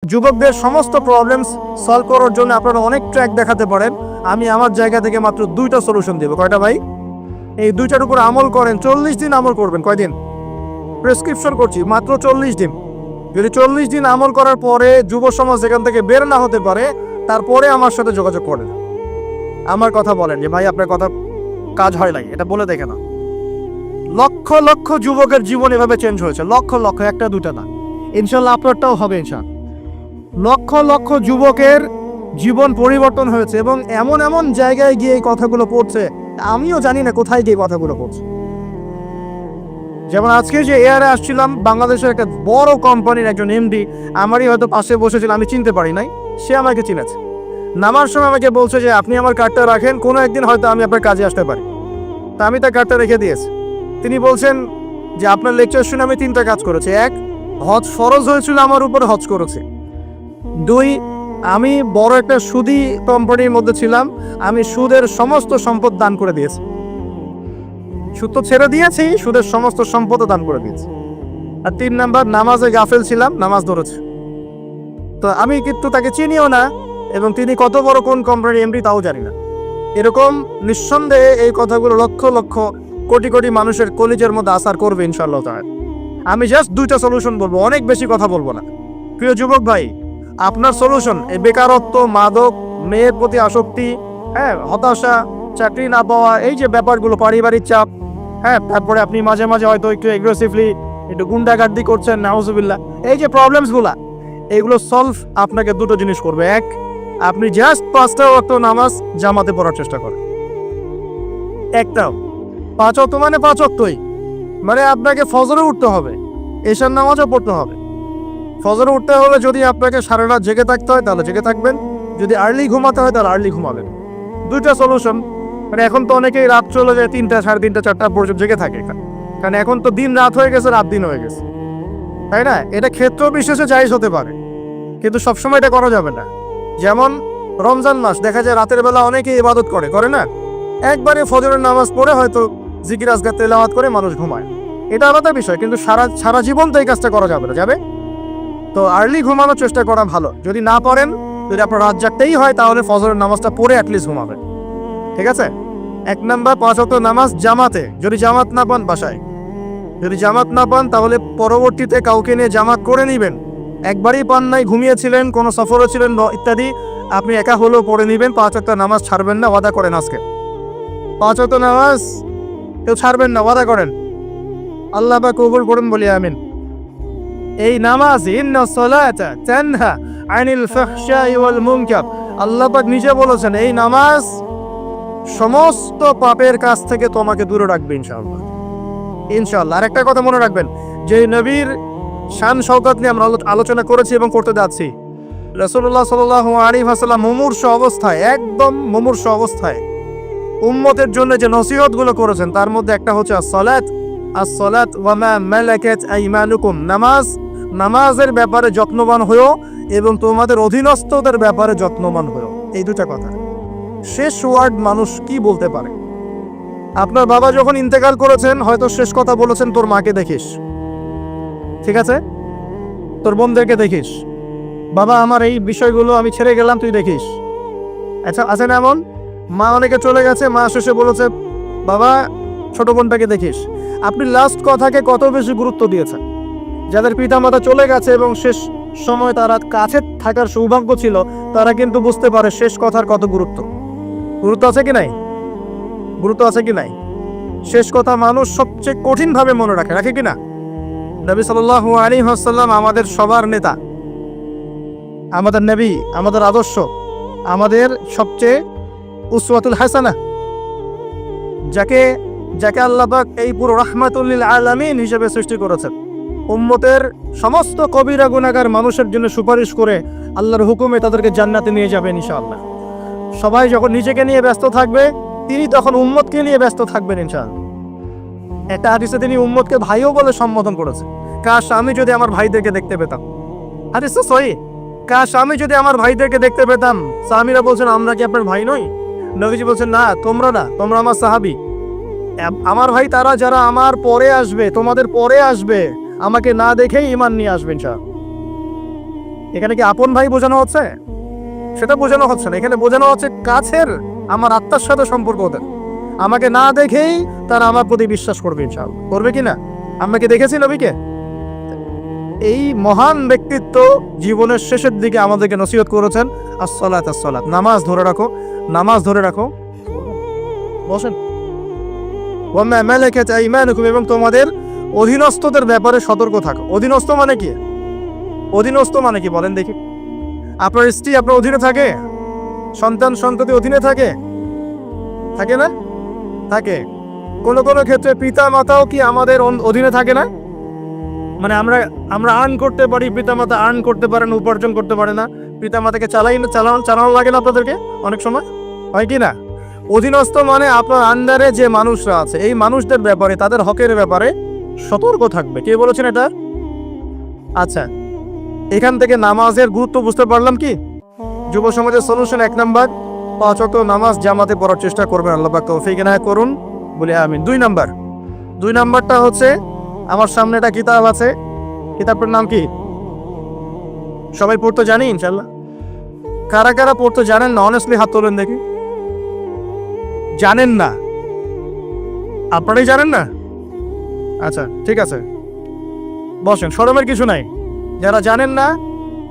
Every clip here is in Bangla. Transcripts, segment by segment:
যুবকদের সমস্ত প্রবলেমস সলভ করার জন্য আপনারা অনেক ট্র্যাক দেখাতে পারেন, আমি আমার জায়গা থেকে মাত্র 2টা সলিউশন দেবো। কয়টা ভাই? এই 2টার উপর আমল করেন, 40 দিন আমল করবেন। কয়দিন? প্রেসক্রিপশন করছি, মাত্র 40 দিন। যদি 40 দিন আমল করার পরে যুব সমাজ এখান থেকে বের না হতে পারে, তারপরে আমার সাথে যোগাযোগ করেন, আমার কথা বলেন যে ভাই আপনার কথা কাজ হয় নাই, এটা বলে দেখে না। লক্ষ লক্ষ যুবকের জীবন এভাবে চেঞ্জ হয়েছে, লক্ষ লক্ষ, একটা দুটা না। ইনশাল্লাহ আপনারটাও হবে ইনশাল্লাহ। লক্ষ লক্ষ যুবকের জীবন পরিবর্তন হয়েছে এবং এমন এমন জায়গায় গিয়ে এই কথাগুলো পড়ছে, আমিও জানি না কোথায় গিয়ে কথাগুলো পড়ছে। যেমন আজকে যে এয়ারে আসছিলাম, বাংলাদেশের একটা বড় কোম্পানির একজন এমডি আমারই হয়তো পাশে বসেছিল, আমি চিনতে পারি নাই, সে আমাকে চিনেছে। নামার সময় আমাকে বলছে যে আপনি আমার কার্ডটা রাখেন, কোনো একদিন হয়তো আমি আপনার কাজে আসতে পারি। তা আমি তার কার্ডটা রেখে দিয়েছি। তিনি বলছেন যে আপনার লেকচার শুনে আমি 3টা কাজ করেছি। 1, হজ ফরজ হয়েছিল আমার উপর, হজ করেছে। 2, আমি বড় একটা সুদী কোম্পানির মধ্যে ছিলাম, আমি সুদের সমস্ত সম্পদ দান করে দিয়েছি। সুদ তো ছেড়ে দিয়েছি, সুদের সমস্ত সম্পদও দান করে দিয়েছি। আর 3 নাম্বার, নামাজে গাফেল ছিলাম, নামাজ ধরেছে। তো আমি কিন্তু তাকে চিনিও না এবং তিনি কত বড় কোন কোম্পানির এমডি তাও জানি না। এরকম নিঃসন্দেহে এই কথাগুলো লক্ষ লক্ষ কোটি কোটি মানুষের কলিজের মধ্যে আসার করবে ইনশাআল্লাহ তাআলা। আমি জাস্ট 2টা সলিউশন বলবো, অনেক বেশি কথা বলবো না। প্রিয় যুবক ভাই, আপনার সলিউশন এই বেকারত্ব, মাদক, মেয়ের প্রতি আসক্তি, হতাশা, চাকরি না পাওয়া, এই যে ব্যাপারগুলো, পারিবারিক চাপ, তারপরে আপনি মাঝে মাঝে হয়তো একটু এগ্রেসিভলি একটু গুন্ডাগার্দি করছেন, নাউজুবিল্লাহ, এই যে প্রবলেমসগুলা, এইগুলো সলভ আপনাকে 2টো জিনিস করবে। 1, আপনি জাস্ট 5টা ওয়াক্ত নামাজ জামাতে পড়ার চেষ্টা করেন। একটাও 5 ওয়াক্ত মানে 5 ওয়াক্তই, মানে আপনাকে ফজরে উঠতে হবে, এশার নামাজও পড়তে হবে। ফজরে উঠতে হলে যদি আপনাকে সারা রাত জেগে থাকতে হয় তাহলে জেগে থাকবেন, যদি আর্লি ঘুমাতে হয় তাহলে আর্লি ঘুমাবেন। 2টা সলিউশন। মানে এখন তো অনেকেই রাত চলে যায় 3টা, 3:30, 4টা পর্যন্ত জেগে থাকে, কারণ এখন তো দিন রাত হয়ে গেছে, রাত দিন হয়ে গেছে, তাই না? এটা ক্ষেত্র বিশেষে জায়েজ হতে পারে, কিন্তু সবসময় এটা করা যাবে না। যেমন রমজান মাস, দেখা যায় রাতের বেলা অনেকেই ইবাদত করে না, একবারে ফজরের নামাজ পড়ে হয়তো জিকির আজকার তেলাওয়াত করে মানুষ ঘুমায়, এটা আলাদা বিষয়, কিন্তু সারা জীবন তো এই কাজটা করা যাবে না, যাবে? তো আর্লি ঘুমানোর চেষ্টা করা ভালো। যদি না পারেন, যদি আপনার রাত জাগতেই হয়, তাহলে ফজরের নামাজটা পড়ে অ্যাটলিস্ট ঘুমাবেন, ঠিক আছে? 1 নাম্বার, 5 ওয়াক্ত নামাজ জামাতে। যদি জামাত না পান বাসায়, যদি জামাত না পান তাহলে পরবর্তীতে কাউকে নিয়ে জামাত করে নেবেন। একবারই পান নাই, ঘুমিয়েছিলেন, কোনো সফরে ছিলেন ইত্যাদি, আপনি একা হলেও পড়ে নেবেন। 5 ওয়াক্ত নামাজ ছাড়বেন না, ওয়াদা করেন আজকে। 5 ওয়াক্ত নামাজ কেউ ছাড়বেন না, ওয়াদা করেন। আল্লাহ পাক কবুল করুন, বলি আমিন। এই নামাজ, ইন্না সালাতা তানহা আনিল ফাহশাই ওয়াল মুনকার, আল্লাহ পাক নিজে বলেছেন এই নামাজ সমস্ত পাপের কাছ থেকে তোমাকে দূরে রাখবে ইনশাআল্লাহ, ইনশাআল্লাহ। আর একটা কথা মনে রাখবেন, যে নবীর শান শওকত নিয়ে আমরা আলোচনা করেছি এবং করতে যাচ্ছি, রাসূলুল্লাহ সাল্লাল্লাহু আলাইহি ওয়াসাল্লাম মুমূর্ষু অবস্থায়, একদম মুমূর্ষু অবস্থায় উম্মতের জন্য যে নসিহতগুলো করেছেন, তার মধ্যে একটা হচ্ছে as-salat ওয়া মা মালাকাত আইমানুকুম, নামাজের ব্যাপারে যত্নবান হও এবং তোমাদের অধীনস্থদের ব্যাপারে যত্নবান হও। এই 2টা কথা। শেষ ওয়ার্ড মানুষ কি বলতে পারে? আপনার বাবা যখন ইন্তেকাল করেছেন, হয়তো শেষ কথা বলেছেন তোর মাকে দেখিস, ঠিক আছে, তোর বোনদেরকে দেখিস, বাবা আমার এই বিষয়গুলো আমি ছেড়ে গেলাম, তুই দেখিস। আচ্ছা, আছে না এমন? মা অনেকে চলে গেছে, মা শেষে বলেছে বাবা ছোট বোনটাকে দেখিস। আপনি লাস্ট কথাকে কত বেশি গুরুত্ব দিয়েছেন? যাদের পিতামাতা চলে গেছে এবং শেষ সময় তারা কাছে থাকার সৌভাগ্য ছিল, তারা কিন্তু বুঝতে পারে শেষ কথার কত গুরুত্ব আছে কি নাই, গুরুত্ব আছে কি নাই। শেষ কথা মানুষ সবচেয়ে কঠিনভাবে মনে রাখে কি না? নবী সাল্লাল্লাহু আলাইহি ওয়াসাল্লাম আমাদের সবার নেতা, আমাদের নবী, আমাদের আদর্শ, আমাদের সবচেয়ে উসওয়াতুল হাসানা, যাকে আল্লাহ পাক এই পুরো রাহমাতুল লিল আলামিন হিসেবে সৃষ্টি করেছেন। উম্মতের সমস্ত কবিরা গুনাহগার মানুষের জন্য সুপারিশ করে আল্লাহর হুকুমে তাদেরকে জান্নাতে নিয়ে যাবেন ইনশাআল্লাহ। সবাই যখন নিজেকে নিয়ে ব্যস্ত থাকবে, তিনি তখন উম্মতকে নিয়ে ব্যস্ত থাকবেন ইনশাআল্লাহ। একটা হাদিসে তিনি উম্মতকে ভাইও বলে সম্বোধন করেছেন। কাশ আমি যদি আমার ভাইদেরকে দেখতে পেতাম, হাদিস তো সহিহ, কাশ আমি যদি আমার ভাইদেরকে দেখতে পেতাম। সাহাবীরা বলছেন আমরা কি আপনার ভাই নই? নবীজি বলছেন না, তোমরা না, তোমরা আমার সাহাবী। আমার ভাই তারা যারা আমার পরে আসবে, তোমাদের পরে আসবে, আমাকে না দেখেই ঈমান নিয়ে আসবে ইনশাআল্লাহ। এখানে কি আপন ভাই বোঝানো হচ্ছে? সেটা বোঝানো হচ্ছে না, এখানে বোঝানো হচ্ছে কাছের, আমার আত্মার সাথে সম্পর্ক ওদের। আমাকে না দেখেই তারা আমার প্রতি বিশ্বাস করবে ইনশাআল্লাহ। করবে কি না? আমরা কি দেখেছি নবীকে? এই মহান ব্যক্তিত্ব জীবনের শেষের দিকে আমাদেরকে নসিহত করেছেন, আসসালাত আসসালাত, নামাজ ধরে রাখো, নামাজ ধরে রাখো। বসেন। ওয়াম্মা মালাকাত আইমানুকুম, এবং তোমাদের অধীনস্থদের ব্যাপারে সতর্ক থাকো। অধীনস্থ মানে কি? অধীনস্থ মানে কি বলেন দেখি? আপনার স্ত্রী আপনার অধীনে থাকে? সন্তান সন্ততি অধীনে থাকে? থাকে না? থাকে। কোনো কোনো ক্ষেত্রে পিতা মাতাও কি আমাদের অধীনে থাকে না? মানে আমরা আর্ন করতে পারি, পিতা মাতা আর্ন করতে পারে না, উপার্জন করতে পারে না, পিতা মাতাকে চালানো লাগে না আপনাদেরকে অনেক সময়, হয় কি না? অধীনস্থ মানে আপনার আন্ডারে যে মানুষরা আছে, এই মানুষদের ব্যাপারে, তাদের হকের ব্যাপারে সতর্ক থাকবে। কে বলেছেন এটা? আচ্ছা, এখান থেকে নামাজের গুরুত্ব বুঝতে পারলাম কি? যুব সমাজের সলিউশন 1 নাম্বার, 5 ওয়াক্ত নামাজ জামাতে পড়ার চেষ্টা করবেন, আল্লাহ পাক তৌফিক এনায়েত করুন বলে আমিন। 2 নাম্বারটা হচ্ছে, আমার সামনে একটা কিতাব আছে, কিতাবটার নাম কি? সবাই পড়তে জানি ইনশাল্লাহ? কারা কারা পড়তে জানেন না অনেস্টলি হাত তোলেন দেখি। জানেন না? আপনারাই জানেন না? আচ্ছা ঠিক আছে, বসেন, শরমের কিছু নাই। যারা জানেন না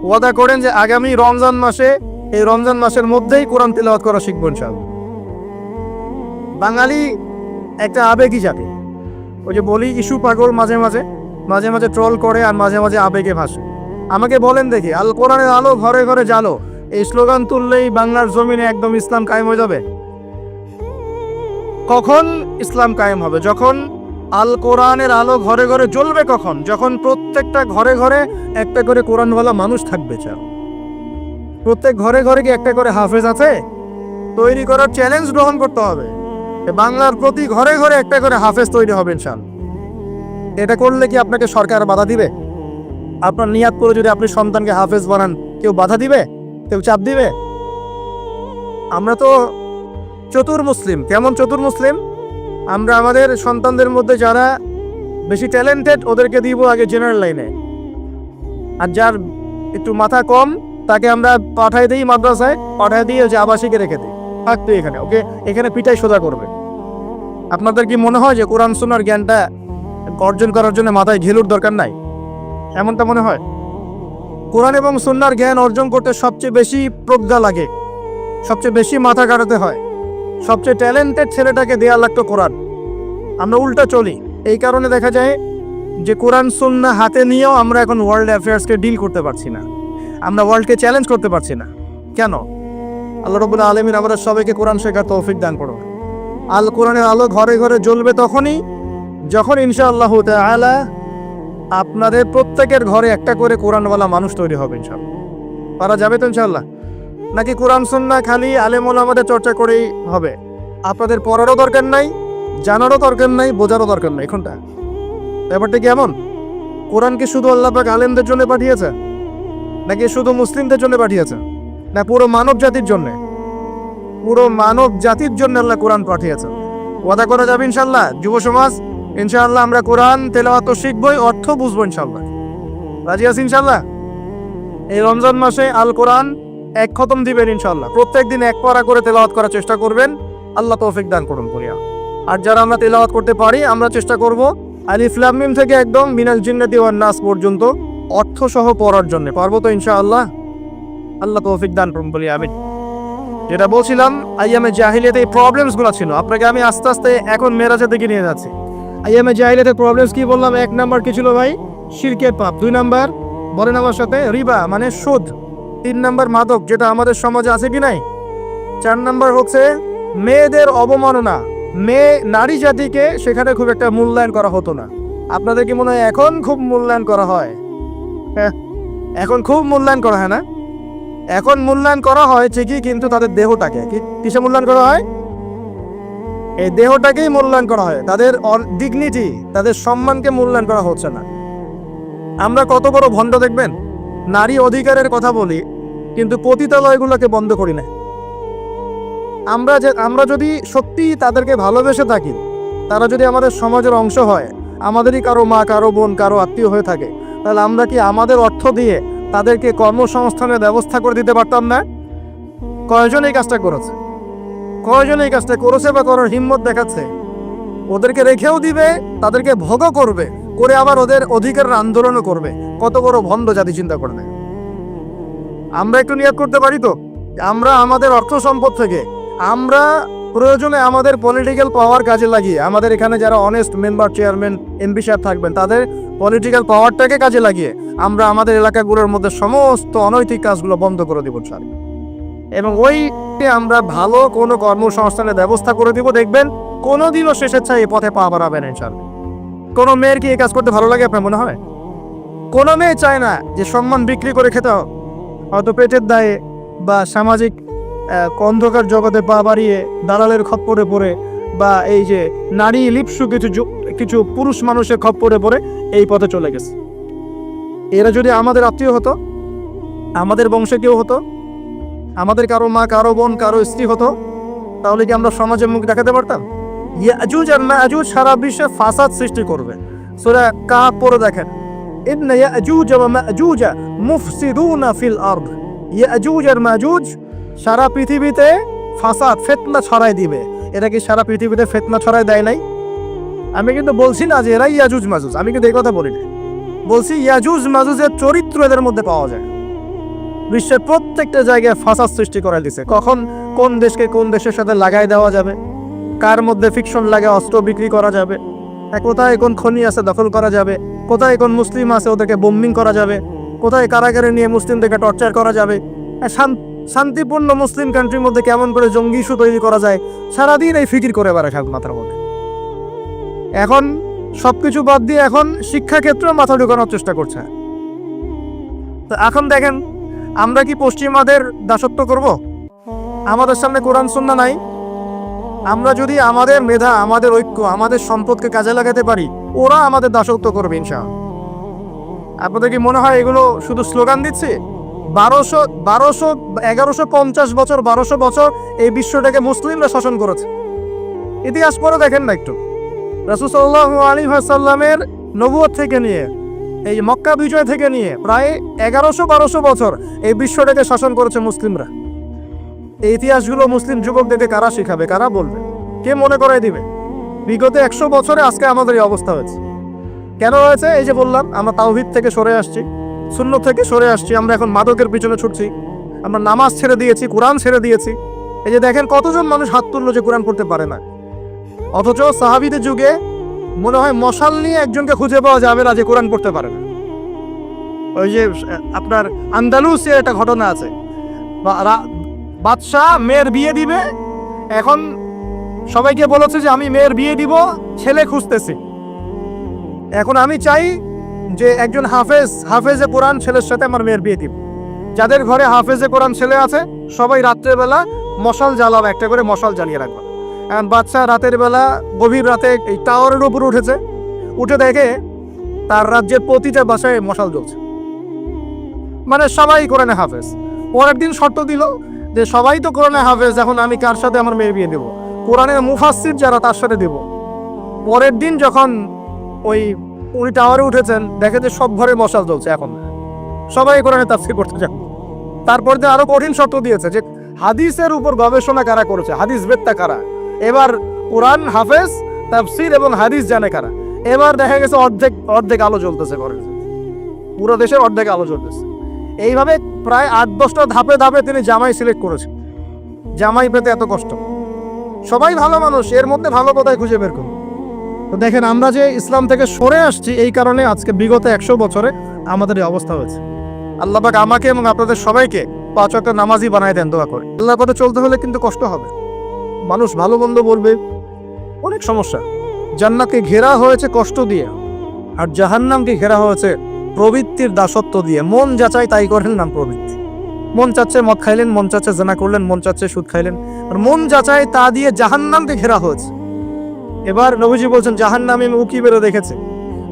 ওয়াদা করেন যে আগামী রমজান মাসে, এই রমজান মাসের মধ্যেই কোরআন তিলাওয়াত করা শিখব ইনশাআল্লাহ। বাঙালি একটা আবেগী জাতি, ওই যে বলি ইস্যু পাগল, মাঝে মাঝে ট্রল করে আর মাঝে মাঝে আবেগে ভাসে। আমাকে বলেন দেখি, আল কোরআনের আলো ঘরে ঘরে জালো, এই স্লোগান তুললেই বাংলার জমিনে একদম ইসলাম কায়েম হয়ে যাবে? কখন ইসলাম কায়েম হবে? যখন আল কোরআনের আলো ঘরে ঘরে জ্বলবে। কখন? যখন প্রত্যেকটা ঘরে ঘরে একটা করে কোরআনওয়ালা মানুষ থাকবে। চাও প্রত্যেক ঘরে ঘরে কি একটা করে হাফেজ আছে? তৈরি করার চ্যালেঞ্জ গ্রহণ করতে হবে। বাংলার প্রতি ঘরে ঘরে একটা করে হাফেজ তৈরি হবে ইনশাআল্লাহ। এটা করলে কি আপনাকে সরকার বাধা দিবে? আপনার নিয়াত করে যদি আপনি সন্তানকে হাফেজ বানান, কেউ বাধা দিবে? কেউ চাপ দিবে? আমরা তো চতুর মুসলিম। কেমন চতুর মুসলিম? আমরা আমাদের সন্তানদের মধ্যে যারা বেশি ট্যালেন্টেড ওদেরকে দিব আগে জেনারেল লাইনে, আর যার একটু মাথা কম তাকে আমরা পাঠাই দিই মাদ্রাসায়, পাঠাই দিয়ে যে আবাসিকে রেখে দিই, থাকতো এখানে, ওকে এখানে পিটাই সোজা করবে। আপনাদের কি মনে হয় যে কোরআন সুন্নাহর জ্ঞানটা অর্জন করার জন্য মাথায় ঘিলুর দরকার নাই? এমনটা মনে হয়? কোরআন এবং সুন্নাহর জ্ঞান অর্জন করতে সবচেয়ে বেশি প্রজ্ঞা লাগে, সবচেয়ে বেশি মাথা কাটাতে হয়, সবচেয়ে ট্যালেন্টেড ছেলেটাকে দেয়া লাগতো কোরআন। আমরা উল্টা চলি। এই কারণে দেখা যায় যে কোরআন সুন্নাহ হাতে নিয়েও আমরা এখন ওয়ার্ল্ড অ্যাফেয়ার্সকে ডিল করতে পারছি না, আমরা ওয়ার্ল্ডকে চ্যালেঞ্জ করতে পারছি না। কেন? আল্লাহ রাব্বুল আলামিন আমাদের সবাইকে কোরআন শেখার তৌফিক দান করুন। আল কোরআনের আলো ঘরে ঘরে জ্বলবে তখনই যখন ইনশাআল্লাহ তাআলা আপনাদের প্রত্যেকের ঘরে একটা করে কোরআনওয়ালা মানুষ তৈরি হবে ইনশাআল্লাহ। পারা যাবে তো ইনশাআল্লাহ? নাকি কোরআন সুন্নাহ খালি আলেম ওলামাদের চর্চা করেই হবে? আপনাদের পড়ারও দরকার নাই, জানারও দরকার নাই, বোঝারও দরকার নাই। এখনটা ব্যাপারটা কেমন? কোরআন কি শুধু আল্লাহ পাক আলেমদের জন্য পাঠিয়েছে, নাকি শুধু মুসলিমদের জন্য পাঠিয়েছে, না পুরো মানব জাতির জন্য? পুরো মানব জাতির জন্য আল্লাহ কোরআন পাঠিয়েছে। ওয়াদা করা যাবে ইনশাআল্লাহ? যুব সমাজ ইনশাআল্লাহ আমরা কোরআন তেলাওয়াত তো শিখবই, অর্থ বুঝবো ইনশাআল্লাহ। রাজি আছি ইনশাআল্লাহ? এই রমজান মাসে আল কোরআন 1 খতম দিবেন ইনশাআল্লাহ। প্রত্যেকদিন 1 পারা করে তেলাওয়াত করার চেষ্টা করবেন, আল্লাহ তৌফিক দান করুন বলিয়া। আর যারা আমরা তেলাওয়াত করতে পারি, আমরা চেষ্টা করব আলিফ লাম মিম থেকে একদম মিনাল জিন্নাতি ওয়ান নাস পর্যন্ত অর্থ সহ পড়ার জন্য। পারবো তো ইনশাআল্লাহ? আল্লাহ তৌফিক দান করুন বলি আমিন। যেটা বলছিলাম, আইয়ামে জাহিলিয়াতে এই প্রবলেমসগুলো ছিল, আপনাকে আমি আস্তে আস্তে এখন মেরাজের দিকে নিয়ে যাচ্ছি। আইয়ামে জাহিলিয়াতের প্রবলেমস কি বললাম? 1 নাম্বার কি ছিল ভাই? শিরকের পাপ। 2 নাম্বার বলেন আমার সাথে, রিবা মানে সুদ। 3 নাম্বার মাদক, যেটা আমাদের সমাজে আছে কি নাই? 4 নাম্বার হচ্ছে মেয়েদের অবমাননা। নারী জাতিকে সেখানে খুব একটা মূল্যায়ন করা হতো না। আপনাদের কি মনে হয় এখন খুব মূল্যায়ন করা হয়? হ্যাঁ, এখন খুব মূল্যায়ন করা হয় না? এখন মূল্যায়ন করা হয় ঠিকই, কিন্তু তাদের দেহটাকে কিসে মূল্যায়ন করা হয়? এই দেহটাকেই মূল্যায়ন করা হয়, তাদের ডিগনিটি, তাদের সম্মানকে মূল্যায়ন করা হচ্ছে না। আমরা কত বড় ভণ্ড দেখবেন, নারী অধিকারের কথা বলি কিন্তু পতিতালয়গুলোকে বন্ধ করি না। আমরা যদি সত্যি তাদেরকে ভালোবেসে থাকি, তারা যদি আমাদের সমাজের অংশ হয়, আমাদেরই কারো মা, কারো বোন, কারো আত্মীয় হয়ে থাকে, তাহলে আমরা কি আমাদের অর্থ দিয়ে তাদেরকে কর্মসংস্থানের ব্যবস্থা করে দিতে পারতাম না? কয়জন এই কাজটা করেছে? কয়জন এই কাজটা করেছে বা করার হিম্মত দেখাচ্ছে? ওদেরকে রেখেও দিবে, তাদেরকে ভোগও করবে, করে আবার ওদের অধিকারের আন্দোলনও করবে। কত বড় ভণ্ড জাতি চিন্তা করবে। আমরা একটু নিয়োগ করতে পারি তো, আমরা আমাদের অর্থ সম্পদ থেকে আমরা প্রয়োজনে আমাদের পলিটিক্যাল পাওয়ার কাজে লাগিয়ে, আমাদের এখানে যারা অনেস্ট মেম্বার, চেয়ারম্যান, এমপি সাহেব থাকবেন, তাদের পলিটিক্যাল পাওয়ারটাকে কাজে লাগিয়ে আমরা আমাদের এলাকাগুলোর মধ্যে সমস্ত অনৈতিক কাজগুলো বন্ধ করে দিব স্যার। এবং ওই আমরা ভালো কোনো কর্মসংস্থানের ব্যবস্থা করে দিব। দেখবেন কোনোদিনও শেষের চাই এই পথে পা বাড়াবেন ইনশাআল্লাহ। কোনো মেয়ের কি এই কাজ করতে ভালো লাগে আপনার মনে হয়? কোনো মেয়ে চায় না যে সম্মান বিক্রি করে খেতে হবে, হয়তো পেটের দায়ে বা সামাজিক অন্ধকার জগতে পা বাড়িয়ে দালালের খপ্পরে পড়ে, বা এই যে নারী লিপ্সু কিছু পুরুষ মানুষের খপ্পরে পড়ে এই পথে চলে গেছে। এরা যদি আমাদের আত্মীয় হতো, আমাদের বংশে কেউ হতো, আমাদের কারো মা, কারো বোন, কারো স্ত্রী হতো, তাহলে কি আমরা সমাজে মুখ দেখাতে পারতাম? ইয়াজুজ আর মাজুজ সারা বিশ্বে ফাসাদ সৃষ্টি করবে। সূরা কাহফ পড়ে দেখেন, ইন্না ইয়াজুজ ওয়া মাজুজ মুফসিদুনা ফিল আরদ। ইয়াজুজ আর মাজুজ সারা পৃথিবীতে ফাসাদ, ফিতনা ছড়ায় দিবে। এরা কি সারা পৃথিবীতে ফিতনা ছড়ায় দেয় নাই? আমি কিন্তু বলছি না যে এরা ইয়াজুজ মাজুজ, আমি কিন্তু এই কথা বলি না। বলছি ইয়াজুজ মাজুজের চরিত্র এদের মধ্যে পাওয়া যায়। বিশ্বের প্রত্যেকটা জায়গায় ফাসাদ সৃষ্টি করে দিছে। কখন কোন দেশকে কোন দেশের সাথে লাগাই দেওয়া যাবে, কার মধ্যে ফিকশন লাগে অস্ত্র বিক্রি করা যাবে, কোথায় কোন খনি আছে দখল করা যাবে, কোথায় কোন মুসলিম আছে ওদেরকে বোম্বিং করা যাবে, কোথায় কারাগারে নিয়ে মুসলিমদেরকে টর্চার করা যাবে, শান্তিপূর্ণ মুসলিম কান্ট্রির মধ্যে কেমন করে জঙ্গি ইস্যু তৈরি করা যায়, সারাদিন এই ফিকির করে বেড়ায় মাথার মধ্যে। এখন সবকিছু বাদ দিয়ে এখন শিক্ষাক্ষেত্রেও মাথা ঢুকানোর চেষ্টা করছে। তো এখন দেখেন, আমরা কি পশ্চিমাদের দাসত্ব করব? আমাদের সামনে কোরআন সুন্নাহ নাই। আমরা যদি আমাদের মেধা, আমাদের ঐক্য, আমাদের সম্পদকে কাজে লাগাতে পারি, ওরা আমাদের দাসত্ব করবে ইনশাআল্লাহ। আপনাদের কি মনে হয় এগুলো শুধু স্লোগান দিচ্ছে? 1150 বছর, 1200 বছর এই বিশ্বটাকে মুসলিমরা শাসন করেছে। ইতিহাস পড়ে দেখেন না একটু। রাসূল সাল্লাল্লাহু আলাইহি ওয়াসাল্লামের নবুয়ত থেকে নিয়ে, এই মক্কা বিজয় থেকে নিয়ে প্রায় 1100-1200 বছর এই বিশ্বটাকে শাসন করেছে মুসলিমরা। এই ইতিহাসগুলো মুসলিম যুবকদেরকে কারা শিখাবে, কারা বলবে, কে মনে করাই দিবে? বিগত 100 বছরে আজকে আমাদের এই অবস্থা হয়েছে। কেন হয়েছে? এই যে বললাম, আমরা তাওহীদ থেকে সরে আসছি, সুন্নাত থেকে সরে আসছি, আমরা এখন মাদকের পিছনে ছুটছি, আমরা নামাজ ছেড়ে দিয়েছি, কোরআন ছেড়ে দিয়েছি। এই যে দেখেন কতজন মানুষ হাত তুললো যে কোরআন পড়তে পারে না। অথচ সাহাবীদের যুগে মনে হয় মশাল নিয়ে একজনকে খুঁজে পাওয়া যাবে না যে কোরআন পড়তে পারে না। ওই যে আপনার আন্দালুসের একটা ঘটনা আছে, বাদশাহ মেয়ের বিয়ে দিবে, এখন সবাইকে বলেছে যে আমি মেয়ের বিয়ে দিব, ছেলে খুঁজতেছি। এখন আমি চাই যে একজন হাফেজে কোরআন ছেলের সাথে আমার মেয়ের বিয়ে দিব। যাদের ঘরে হাফেজে কোরআন ছেলে আছে সবাই রাত্রেবেলা মশাল জ্বালাও, একটা করে মশাল জ্বালিয়ে রাখবে। এখন বাচ্চা রাতের বেলা গভীর রাতে এই টাওয়ারের উপর উঠেছে, উঠে দেখে তার রাজ্যের প্রতিটা বাসায় মশাল জ্বলছে। মানে সবাই কোরআনে হাফেজ। পরের দিন শর্ত দিল যে সবাই তো কোরআনে হাফেজ, এখন আমি কার সাথে আমার মেয়ের বিয়ে দেবো? কোরআনের মুফাসসির যারা তার সাথে দেব। পরের দিন যখন উনি টাওয়ারে উঠেছেন, দেখে যে সব ঘরে মশাল জ্বলছে। এখন সবাই কোরআনে তাফসীর করতে যান। তারপর যে আরো কঠিন শর্ত দিয়েছে যে হাদিসের উপর গবেষণা কারা করেছে, হাদিস বেত্তা কারা, এবার কোরআন হাফেজ, তাফসীর এবং হাদিস জানে কারা। এবার দেখা গেছে অর্ধেক আলো জ্বলতেছে ঘরে, পুরো দেশের অর্ধেক আলো জ্বলতেছে। এইভাবে প্রায় 8-10টা ধাপে ধাপে তিনি জামাই সিলেক্ট করেছেন। জামাই পেতে এত কষ্ট। সবাই ভালো মানুষ, এর মধ্যে ভালো কোথায় খুঁজে বের করুন। তো দেখেন, আমরা যে ইসলাম থেকে সরে আসছি, এই কারণে আজকে বিগত 100 বছরে আমাদের এই অবস্থা হয়েছে। আল্লাহ পাক আমাকে এবং আপনাদের সবাইকে 5 ওয়াক্ত নামাজি বানায় দেন, দোয়া করে। আল্লাহর পথে চলতে হলে কিন্তু কষ্ট হবে, মানুষ ভালো মন্দ বলবে, অনেক সমস্যা। জান্নাতকে ঘেরা হয়েছে কষ্ট দিয়ে, আর জাহান্নামকে ঘেরা হয়েছে প্রবৃত্তির দাসত্ব দিয়ে। মন যাচাই তাই করেন নাম প্রবৃত্তি। মন চাচ্ছে মদ খাইলেন, মন চাচ্ছে জেনা করলেন, মন চাচ্ছে সুদ খাইলেন, আর মন যাচাই তা দিয়ে জাহান্নামকে ঘেরা হয়েছে। এবার নবীজি বলছেন, জাহান্নামে আমি উকি বেরো দেখেছি,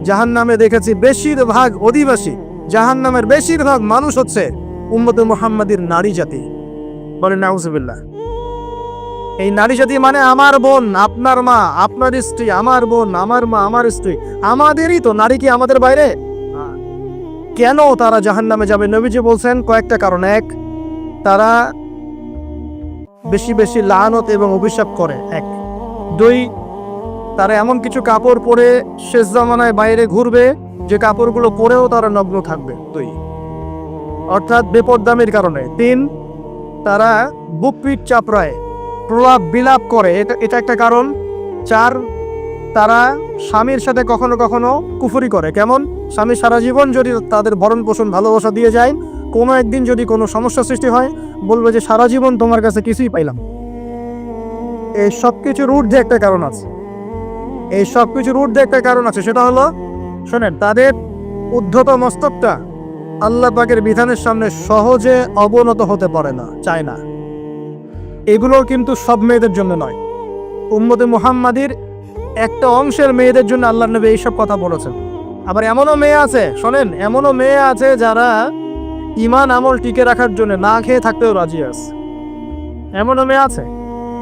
জাহান্নামে দেখেছি বেশিরভাগ অধিবাসী, জাহান্নামের বেশিরভাগ মানুষ হচ্ছে উম্মতে মুহাম্মাদির নারী জাতি। বলেন নাউজুবিল্লাহ। এই নারী জাতি মানে আমার বোন, আপনার মা, আপনার স্ত্রী, আমার বোন, আমার মা, আমার স্ত্রী, আমাদেরই তো। নারী কি আমাদের বাইরে? কেন তারা জাহান্নামে যাবে? নবীজি বলছেন কয়েকটা কারণ। এক, তারা বেশি বেশি লানত এবং অভিশাপ করে। এক। দুই, তারা এমন কিছু কাপড় পরে শেষ জামানায় বাইরে ঘুরবে যে কাপড়গুলো পরেও তারা নগ্ন থাকবে। দুই, অর্থাৎ বেপরদামির কারণে। তিন, তারা বুক পিঠ চাপড়ায় প্রলাপ বিলাপ করে, এটা একটা কারণ। চার, তারা স্বামীর সাথে কখনো কখনো কুফরি করে। কেমন? স্বামী সারা জীবন যদি তাদের ভরণ পোষণ ভালোবাসা দিয়ে যায়, কোনো একদিন যদি কোনো সমস্যা সৃষ্টি হয়, বলবে যে সারা জীবন তোমার কাছে কিছুই পাইলাম। এই সব কিছুর ঊর্ধ্বে একটা কারণ আছে। সেটা হলো, শোনেন, তাদের উদ্ধত মস্তকটা আল্লাহ পাকের বিধানের সামনে সহজে অবনত হতে পারে না, চায় না। এগুলো কিন্তু সব মেয়েদের জন্য নয়, উম্মতে মুহাম্মাদির একটা অংশের মেয়েদের জন্য আল্লাহর নবী এইসব কথা বলেছেন। আবার এমনও মেয়ে আছে, শোনেন, এমনও মেয়ে আছে যারা ঈমান আমল টিকে রাখার জন্য না খেয়ে থাকতেও রাজি আছে। এমনও মেয়ে আছে,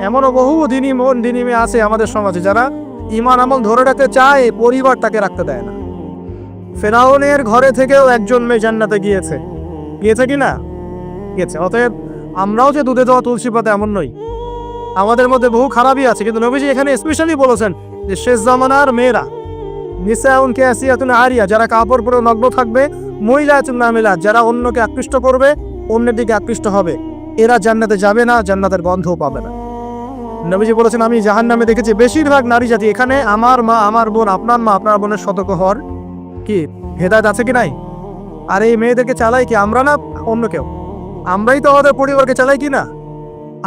এমনও বহু দিনী মেয়ে আছে আমাদের সমাজে যারা ঈমান আমল ধরে রাখতে চায়, পরিবার তাকে রাখতে দেয় না। ফেরাউনের ঘরে থেকেও একজন মেয়ে জান্নাতে গিয়েছে কি না? গিয়েছে। অতএব আমরাও যে দুধে দেওয়া তুলসী পাতা এমন নই, আমাদের মধ্যে বহু খারাপই আছে। কিন্তু নবীজি এখানে স্পেশালি বলেছেন যে শেষ জামানার মেয়েরা, নিসাউন কাসিয়াতুন আরিয়া, যারা কাপড় পরে নগ্ন থাকবে, মহিলাতুন নামিলাত, যারা অন্যকে আকৃষ্ট করবে, অন্যের দিকে আকৃষ্ট হবে, এরা জান্নাতে যাবে না, জান্নাতের গন্ধও পাবে না। নবীজি বলেছেন, আমি জাহান্নামে দেখেছি বেশিরভাগ নারী জাতি। এখানে আমার মা, আমার বোন, আপনার মা, আপনার বোনের সতর্ক হওয়ার কি হেদায়েত আছে কি নাই? আর এই মেয়েদেরকে চালাই কি আমরা, না অন্য কেউ? আমরাই তো আমাদের পরিবারকে চালাই কি না?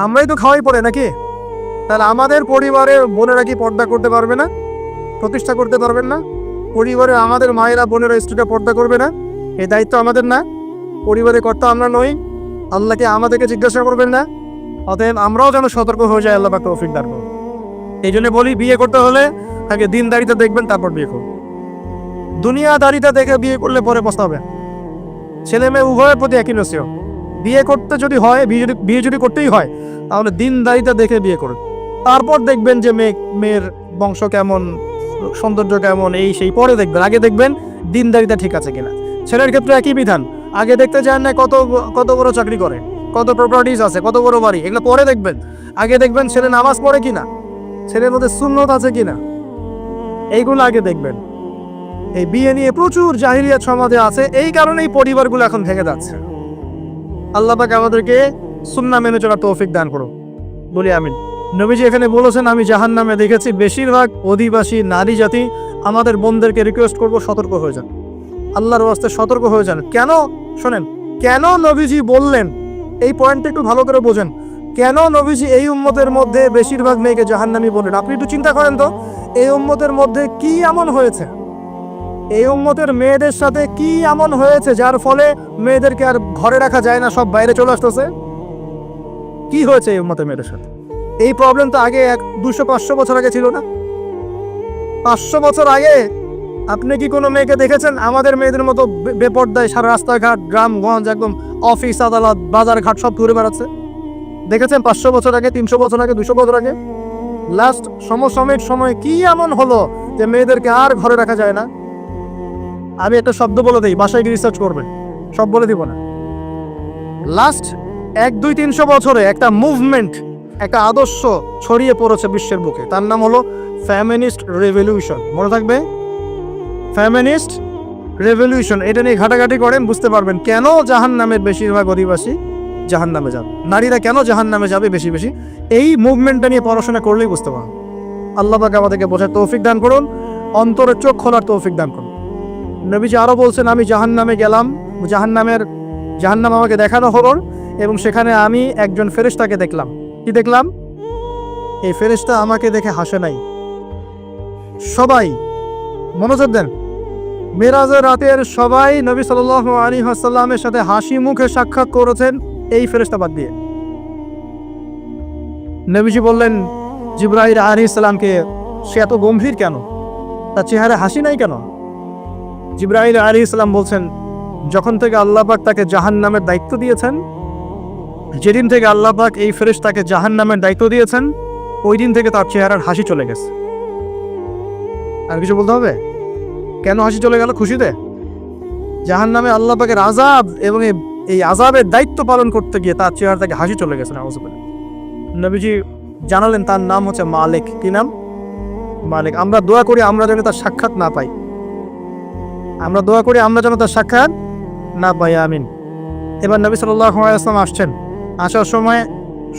আমরাই তো খাওয়াই পড়ে নাকি? তাহলে আমাদের পরিবারের বোনেরা কি পর্দা করতে পারবে না, প্রতিষ্ঠা করতে পারবেন না? পরিবারে আমাদের মায়েরা, বোনেরা, স্ত্রীরা পর্দা করবে না? এই দায়িত্ব আমাদের না? পরিবারের কর্তা আমরা নই? আল্লাহকে আমাদেরকে জিজ্ঞাসা করবেন না? অতএব আমরাও যেন সতর্ক হয়ে যায়, আল্লাহ পাক তৌফিক দান করুন। এই জন্য বলি, বিয়ে করতে হলে আগে দিনদারিতা দেখবেন, তারপর বিয়ে করুন। দুনিয়াদারিতা দেখে বিয়ে করলে পরে পস্তাবে। ছেলে মেয়ে উভয়ের প্রতি একই নসিহত, বিয়ে করতে যদি হয়, বিয়ে যদি করতেই হয়, তাহলে দিনদারিতা দেখে বিয়ে করুন। তারপর দেখবেন যে মেয়ের বংশ কেমন, সৌন্দর্য কেমন, এই সেই পরে দেখবেন। আগে দেখবেন দিনদারিতা ঠিক আছে কিনা। ছেলের ক্ষেত্রে একই বিধান। আগে দেখতে চান না কত বড় চাকরি করে, কত প্রপার্টিজ আছে, কত বড় বাড়ি, এগুলো পরে দেখবেন। আগে দেখবেন ছেলে নামাজ পড়ে কিনা, ছেলের মধ্যে সুন্নত আছে কিনা, এইগুলো আগে দেখবেন। এই বিয়ে নিয়ে প্রচুর জাহিলিয়াত সমাজে আছে, এই কারণেই পরিবারগুলো এখন ভেঙে যাচ্ছে। আল্লাহ পাক আমাদেরকে সুন্নাহ মেনে চলার তৌফিক দান করুন, বলি আমিন। নবীজি এখানে বলেছেন, আমি জাহান্নামে দেখেছি বেশিরভাগ অধিবাসী নারী জাতি। আমাদের বোনদেরকে রিকোয়েস্ট করব, সতর্ক হয়ে যান, আল্লাহর ওয়াস্তে সতর্ক হয়ে যান। কেন? শোনেন, কেন নবীজি বললেন, এই পয়েন্টটা একটু ভালো করে বোঝেন। কেন নবীজি এই উম্মতের মধ্যে বেশিরভাগ মেয়েকে জাহান্নামী বললেন? আপনি একটু চিন্তা করেন তো, এই উম্মতের মধ্যে কি এমন হয়েছে, এই উম্মতের মেয়েদের সাথে কি এমন হয়েছে যার ফলে মেয়েদেরকে আর ঘরে রাখা যায় না, সব বাইরে চলে আসতেছে? কি হয়েছে এই উম্মতের মেয়েদের সাথে? এই প্রবলেম তো আগে 200-500 বছর আগে ছিল না। 500 বছর আগে আপনি কি কোনো মেয়েকে দেখেছেন আমাদের মেয়েদের মতো বেপর্দায় সারা রাস্তাঘাট, গ্রামগঞ্জ, একদম অফিস আদালত, বাজার ঘাট সব ঘুরে বেড়াচ্ছে? দেখেছেন 500 বছর আগে, 300 বছর আগে, 200 বছর আগে? লাস্ট সমসাময়িক সময় কি এমন হলো যে মেয়েদেরকে আর ঘরে রাখা যায় না? আমি একটা শব্দ বলে দিই, বাসায় গিয়ে রিসার্চ করবেন, সব বলে দিব না। লাস্ট 100-200-300 বছরে একটা মুভমেন্ট, একটা আদর্শ ছড়িয়ে পড়েছে বিশ্বের বুকে, তার নাম হলো ফেমিনিস্ট রেভলিউশন। মনে থাকবে, ফেমিনিস্ট রেভলিউশন। এটা নিয়ে ঘাটাঘাটি করেন, বুঝতে পারবেন কেন জাহান্নামের বেশিরভাগ অধিবাসী জাহান্নামে যাবে, নারীরা কেন জাহান্নামে যাবে বেশি বেশি। এই মুভমেন্টটা নিয়ে পড়াশোনা করলেই বুঝতে পারবেন। আল্লাহ পাক আমাদেরকে বোঝার তৌফিক দান করুন, অন্তরের চোখ খোলার তৌফিক দান করুন। নবীজি আরো বলছেন, আমি জাহান্নামে গেলাম, জাহান্নাম আমাকে দেখানো হলো, এবং সেখানে আমি একজন ফেরেশতাকে দেখলাম। কি দেখলাম? এই ফেরেশতা আমাকে দেখে হাসে নাই। সবাই মনোযোগ দেন, মেরাজের রাতের সবাই নবী সাল্লাল্লাহু আলাইহি ওয়াসাল্লামের সাথে হাসি মুখে সাক্ষাৎ করেছেন, এই ফেরেশতা বাদ দিয়ে। নবীজি বললেন জিবরাইল আলাইহিস সালামকে, সে এত গম্ভীর কেন, তার চেহারা হাসি নাই কেন? জিবরাইল আলাইহিস সালাম বলছেন, যখন থেকে আল্লাহ পাক তাকে জাহান্নামের দায়িত্ব দিয়েছেন, যেদিন থেকে আল্লাহ পাক এই ফেরেশতাকে জাহান্নামের দায়িত্ব দিয়েছেন, ওই দিন থেকে তার চেহারার হাসি চলে গেছে। আর কিছু বলতে হবে? কেন হাসি চলে গেল? খুশিতে? জাহান্নামে আল্লাহ পাকের আযাব এবং এই আযাবের দায়িত্ব পালন করতে গিয়ে তার চেহারা থেকে হাসি চলে গেছে। নাউযুবিল্লাহ। নবীজি জানালেন তার নাম হচ্ছে মালিক। কি নাম? মালিক। আমরা দোয়া করি আমরা যেন তার সাক্ষাৎ না পাই, আমরা দোয়া করি আমরা যেন তার সাক্ষাৎ না পাই, আমিন। এবার নবী সাল্লাল্লাহু আলাইহি ওয়াসাল্লাম আসছেন, আসার সময়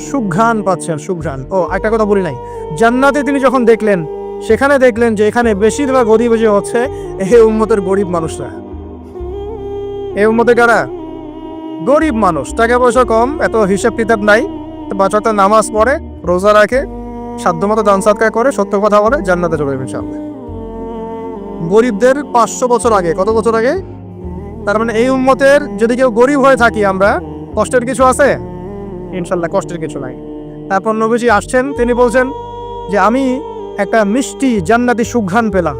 সুঘ্রাণ পাচ্ছেন, সুঘ্রাণ। ও একটা কথা বলি নাই, জান্নাতে তিনি যখন দেখলেন, সেখানে দেখলেন যে এখানে বেশিরভাগ অধিবাসী হচ্ছে এই উম্মতের গরিব মানুষরা। এই উম্মতে কারা? গরিব মানুষ, টাকা পয়সা কম, এত হিসাব কিতাব নাই, বাচ্চাটা নামাজ পড়ে, রোজা রাখে, সাধ্যমতো দান সাদকা করে, সত্য কথা বলে, জান্নাতে চলে যাবে ইনশাআল্লাহ। গরিবদের 500 বছর আগে, কত বছর আগে? তার মানে এই উম্মতের যদি কেউ গরিব হয়ে থাকি আমরা, কষ্টের কিছু আছে? ইনশাআল্লাহ কষ্টের কিছু নাই। তারপর নবীজি আসছেন, তিনি বলছেন যে আমি একটা মিষ্টি জান্নাতি সুঘ্রাণ পেলাম।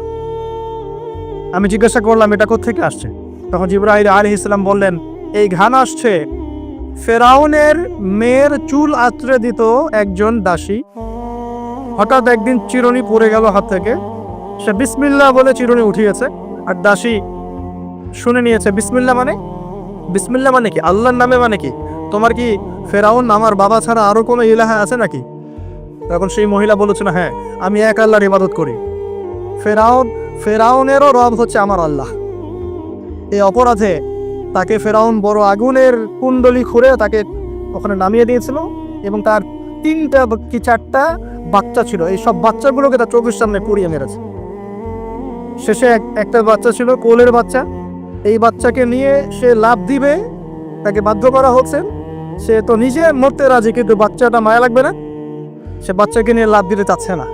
আমি জিজ্ঞাসা করলাম এটা কোত্থেকে আসছে? তখন জিবরাইল আলাইহিস সালাম বললেন এই ঘ্রাণ আসছে ফেরাউনের মেয়ের চুল আঁচড়ে দিত একজন দাসী। হঠাৎ একদিন চিরুনি পড়ে গেল হাত থেকে, সে বিসমিল্লাহ বলে চিরুনি উঠিয়েছে, আর দাসী শুনে নিয়েছে বিসমিল্লাহ মানে? বিসমিল্লাহ মানে কি? আল্লাহর নামে মানে কি? তোমার কি ফেরাউন আমার বাবা ছাড়া আরো কোনো ইলাহা আছে নাকি? তখন সেই মহিলা বলেছিল হ্যাঁ, আমি এক আল্লাহর ইবাদত করি। ফেরাউনেরও রব হচ্ছে আমার আল্লাহ। এই অপরাধে তাকে ফেরাউন বড় আগুনের কুণ্ডলি খুঁড়ে তাকে ওখানে নামিয়ে দিয়েছিল, এবং তার 3টা কি 4টা বাচ্চা ছিল, এই সব বাচ্চাগুলোকে তার চোখের সামনে পুড়িয়ে মেরেছে। শেষে একটা বাচ্চা ছিল কোলের বাচ্চা, এই বাচ্চাকে নিয়ে সে লাফ দিবে, তাকে বাধ্য করা হচ্ছে, সে তো নিজে মরতে রাজি, কিন্তু বাচ্চাটা মায়া লাগবে না, সে বাচ্চাকে নিয়ে লাফ দিতে চাচ্ছে না।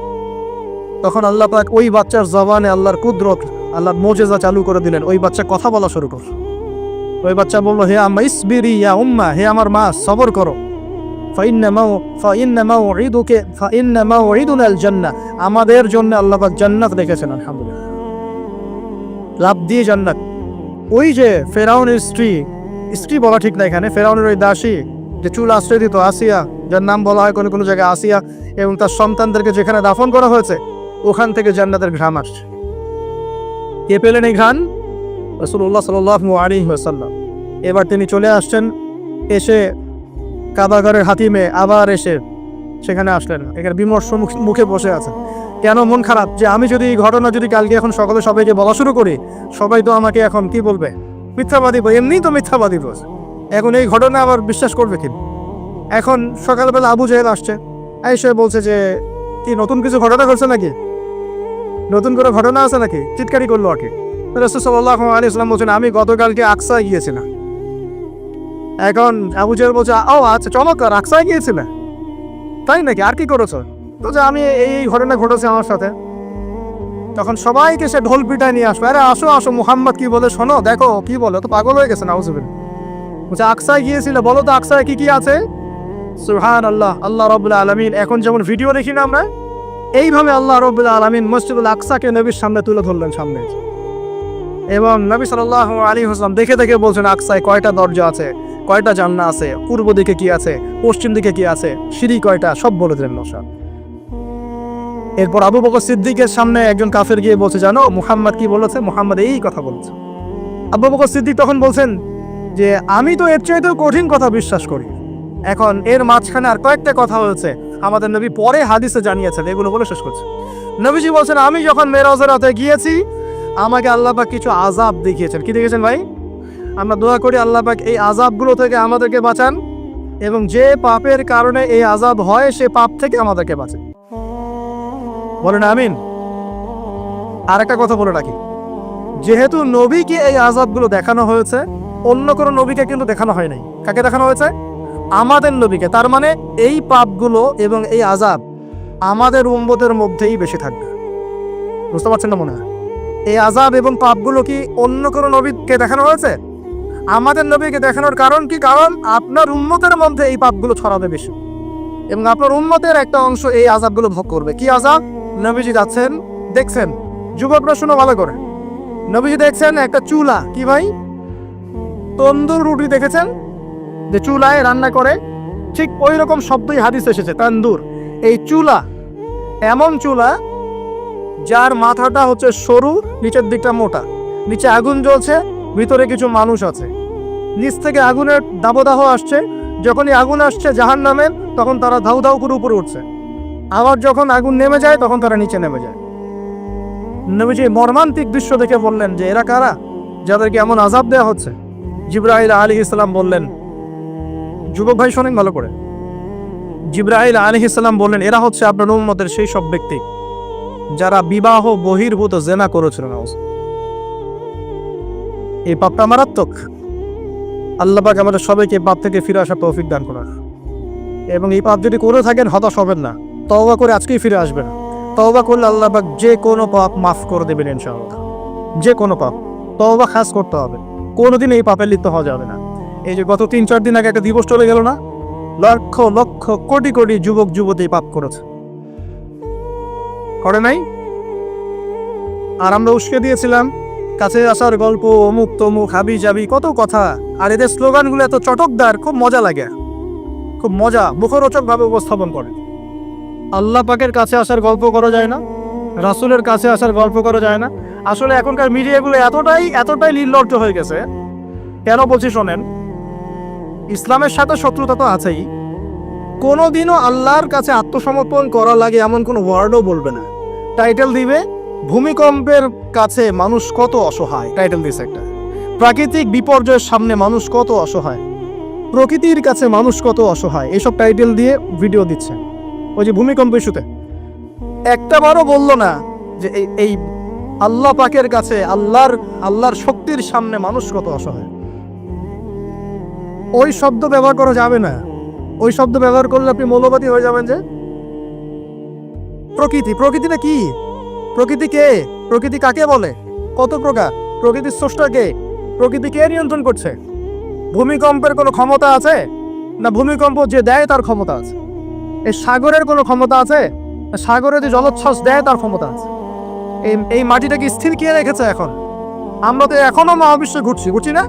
তখন আল্লাহ পাক ওই বাচ্চার জবানে আল্লাহর কুদরত, আল্লাহর মোজেজা চালু করে দিলেন। ওই বাচ্চা কথা বলা শুরু করল। ওই বাচ্চা বলল হে আম্মা ইসবিরি ইয়া উম্মা, হে আমার মা সবর করো। ফাইন্না মাউইদুনাল জান্নাহ, আমাদের জন্য আল্লাহ পাক জান্নাত রেখেছেন। আলহামদুলিল্লাহ, লাভ দিয়ে জান্নাত। ওই যে ফেরাউনের স্ত্রী বলা ঠিক না এখানে, ফেরাউনের ওই দাসী যে চুল আশ্রয় দিত, আসিয়া, যার নাম বলা হয় কোনো কোনো জায়গায় আসিয়া, এবং তার সন্তানদেরকে যেখানে দাফন করা হয়েছে ওখান থেকে জান্নাতের ঘ্রাণ আসছে। কে পেলেন এই ঘ্রাণ? রাসূলুল্লাহ সাল্লাল্লাহু আলাইহি ওয়াসাল্লাম। এবার তিনি চলে আসছেন, এসে কাবাগরের হাতিমে আবার এসে সেখানে আসলেন, এখানে বিমর্ষ মুখে বসে আছেন। কেন মন খারাপ? যে আমি যদি এই ঘটনা যদি কালকে এখন সকালে সবাইকে বলা শুরু করি, সবাই তো আমাকে এখন কি বলবে? মিথ্যাবাদী। এমনিই তো মিথ্যাবাদী রোজ, এখন এই ঘটনা আবার বিশ্বাস করবে কি? এখন সকালবেলা আবু জাহেল আসছে, এসে বলছে যে কি নতুন কিছু ঘটনা ঘটছে নাকি, নতুন করে ঘটনা আছে নাকি? চিৎকারি করলো আর কি। রাসূল সাল্লাল্লাহু আলাইহি ওয়াসাল্লাম বলছেন আমি গতকালকে আকসায় গিয়েছিলাম। এখন আবু জাহেল বলছে ও আচ্ছা চমৎকার, আকসায় গিয়েছিলে, তাই নাকি? আর কি করেছো? তো যে আমি এই ঘটনা ঘটেছে আমার সাথে। তখন সবাইকে সে ঢোল পিটায় নিয়ে আসবে, আরে আসো আসো, মুহাম্মদ কি বলে শোনো, দেখো কি বলে, তো পাগল হয়ে গেছে। নাউজুবিল্লাহ। বলছে আকসায় গিয়েছিল, বলো তো আকসায় কি কি আছে? সুবহানাল্লাহ, আল্লাহ রাব্বুল আলামিন এখন যেমন ভিডিও দেখি না আমরা, এইভাবে আল্লাহ রাব্বুল আলামিন মসজিদুল আকসাকে নবীর সামনে তুলে ধরলেন সামনে, এবং নবী সাল্লাল্লাহু আলাইহি ওয়াসাল্লাম দেখে দেখে বলছেন আকসায় কয়টা দরজা আছে, কয়টা জান্নাত আছে, পূর্ব দিকে কি আছে, পশ্চিম দিকে কি আছে, সিঁড়ি কয়টা, সব বলে দিলেন নশাদ। এরপর আবু বকর সিদ্দিকের সামনে একজন কাফের গিয়ে বলছে জানো মুহাম্মদ কি বলেছে? মুহাম্মদ এই কথা বলেছে। আবু বকর সিদ্দিক তখন বলছেন যে আমি তো এর চাইতেও কঠিন কথা বিশ্বাস করি। এখন এর মাঝখানে আর কয়েকটা কথা হয়েছে, আমাদের নবী পরে হাদিসে জানিয়েছেন, এগুলো বলে শেষ করছে। নবীজি বলছেন আমি যখন মেরাজের রাতে গিয়েছি আমাকে আল্লাহ পাক কিছু আযাব দেখিয়েছেন। কি দেখেছেন ভাই? আমরা দোয়া করি আল্লাহ পাক এই আযাবগুলো থেকে আমাদেরকে বাঁচান, এবং যে পাপের কারণে এই আযাব হয় সে পাপ থেকে আমাদেরকে বাঁচান। বলেন আমিন। আর একটা কথা বলে রাখি, যেহেতু নবীকে এই আযাবগুলো দেখানো হয়েছে, অন্য কোনো নবীকে কিন্তু দেখানো হয় নাই। কাকে দেখানো হয়েছে? আমাদের নবীকে। তার মানে এই পাপগুলো এবং এই আযাব আমাদের উম্মতের মধ্যেই বেশি থাকবে। বুঝতে পারছেন না মনে হয়? এই আযাব এবং পাপগুলো কি অন্য কোনো নবীকে দেখানো হয়েছে? আমাদের নবীকে দেখানোর কারণ কি? কারণ আপনার উম্মতের মধ্যে এই পাপগুলো ছড়াবে বেশি, এবং আপনার উম্মতের একটা অংশ এই আযাবগুলো ভোগ করবে। কি আযাব? নবীজি যাচ্ছেন, দেখছেন, যুবকরা শুনো ভালো করে, নবীজি দেখছেন একটা চুলা, কি ভাই? তন্দুর রুটি দেখেছেন যে চুলায় রান্না করে, ঠিক ওই রকম শব্দই হাদিস এসেছে, তন্দুর। এই চুলা এমন চুলা যার মাথাটা হচ্ছে সরু, নিচের দিকটা মোটা, নিচে আগুন জ্বলছে, ভিতরে কিছু মানুষ আছে, নিচ থেকে আগুনের দাবদাহ আসছে, যখনই আগুন আসছে জাহান্নামের তখন তারা ধাউ ধাউ করে উপরে উঠছে, আবার যখন আগুন নেমে যায় তখন তারা নিচে নেমে যায়। নবীজি মর্মান্তিক দৃশ্য দেখে বললেন যে এরা কারা, যাদেরকে এমন আযাব দেওয়া হচ্ছে? জিবরাইল আলাইহিস সালাম বললেন, যুবক ভাই শোনেন ভালো করে, জিবরাইল আলাইহিস সালাম বললেন এরা হচ্ছে আপনার উম্মতের সেই সব ব্যক্তি যারা বিবাহ বহির্ভূত জেনা করেছিল। এই পাপটা মারাত্মক। আল্লাহ পাক আমাদের সবাইকে পাপ থেকে ফিরে আসার তৌফিক দান করেন, এবং এই পাপ যদি করে থাকেন হতাশ হবেন না, তওবা করে আজকেই ফিরে আসবেন। তওবা করলে আল্লাহ পাক যে কোনো পাপ মাফ করে দেবেন ইনশাআল্লাহ। যে কোনো পাপ তওবা খাস করতে হবে, কোনোদিন এই পাপে লিপ্ত হওয়া যাবে না। এই যে গত 3-4 দিন আগে একটা দিবস চলে গেল না, লক্ষ লক্ষ কোটি কোটি যুবক যুবতী পাপ করেছে, করে নাই? আর আমরা উস্কে দিয়েছিলাম কাছে আসার গল্প, অমুক তমুক হাবি যাবি কত কথা। আর এদের স্লোগানগুলো এত চটকদার, খুব মজা লাগে, খুব মজা, মুখরোচক ভাবে উপস্থাপন করে। আল্লাহ পাকের কাছে আসার গল্প করা যায় না, রাসূলের কাছে আসার গল্প করা যায় না। আসলে এখনকার মিডিয়াগুলো এতটাই নির্লজ্জ হয়ে গেছে। কেন বলছি শোনেন, ইসলামের সাথে শত্রুতা তো আছেই, কোনোদিনও আল্লাহর কাছে আত্মসমর্পণ করা লাগে এমন কোনো ওয়ার্ডও বলবে না। টাইটেল দিবে ভূমিকম্পের কাছে মানুষ কত অসহায়, টাইটেল দিয়েছে একটা। প্রাকৃতিক বিপর্যয়ের সামনে মানুষ কত অসহায়, প্রকৃতির কাছে মানুষ কত অসহায়, এসব টাইটেল দিয়ে ভিডিও দিচ্ছে। ওই যে ভূমিকম্প ইস্যুতে একটা বারও বলল না যে এই আল্লাহ পাকের কাছে আল্লাহর শক্তির সামনে মানুষ কত অসহায়। ওই শব্দ ব্যবহার করা যাবে না। ওই শব্দ ব্যবহার করলে আপনি মৌলবাদী হয়ে যাবেন। যে প্রকৃতিটা কি? প্রকৃতি কে? প্রকৃতি কাকে বলে? কত প্রকার? প্রকৃতির স্রষ্টা কে? প্রকৃতি কে নিয়ন্ত্রণ করছে? ভূমিকম্পের কোনো ক্ষমতা আছে না? ভূমিকম্প যে দেয় তার ক্ষমতা আছে। এই সাগরের কোনো ক্ষমতা আছে? সাগরে যে জলোচ্ছ্বাস দেয় তার ক্ষমতা আছে। এই মাটিটাকে স্থির কে রেখেছে? এখন আমরা তো এখনো মহাবিশ্বে ঘুরছি না?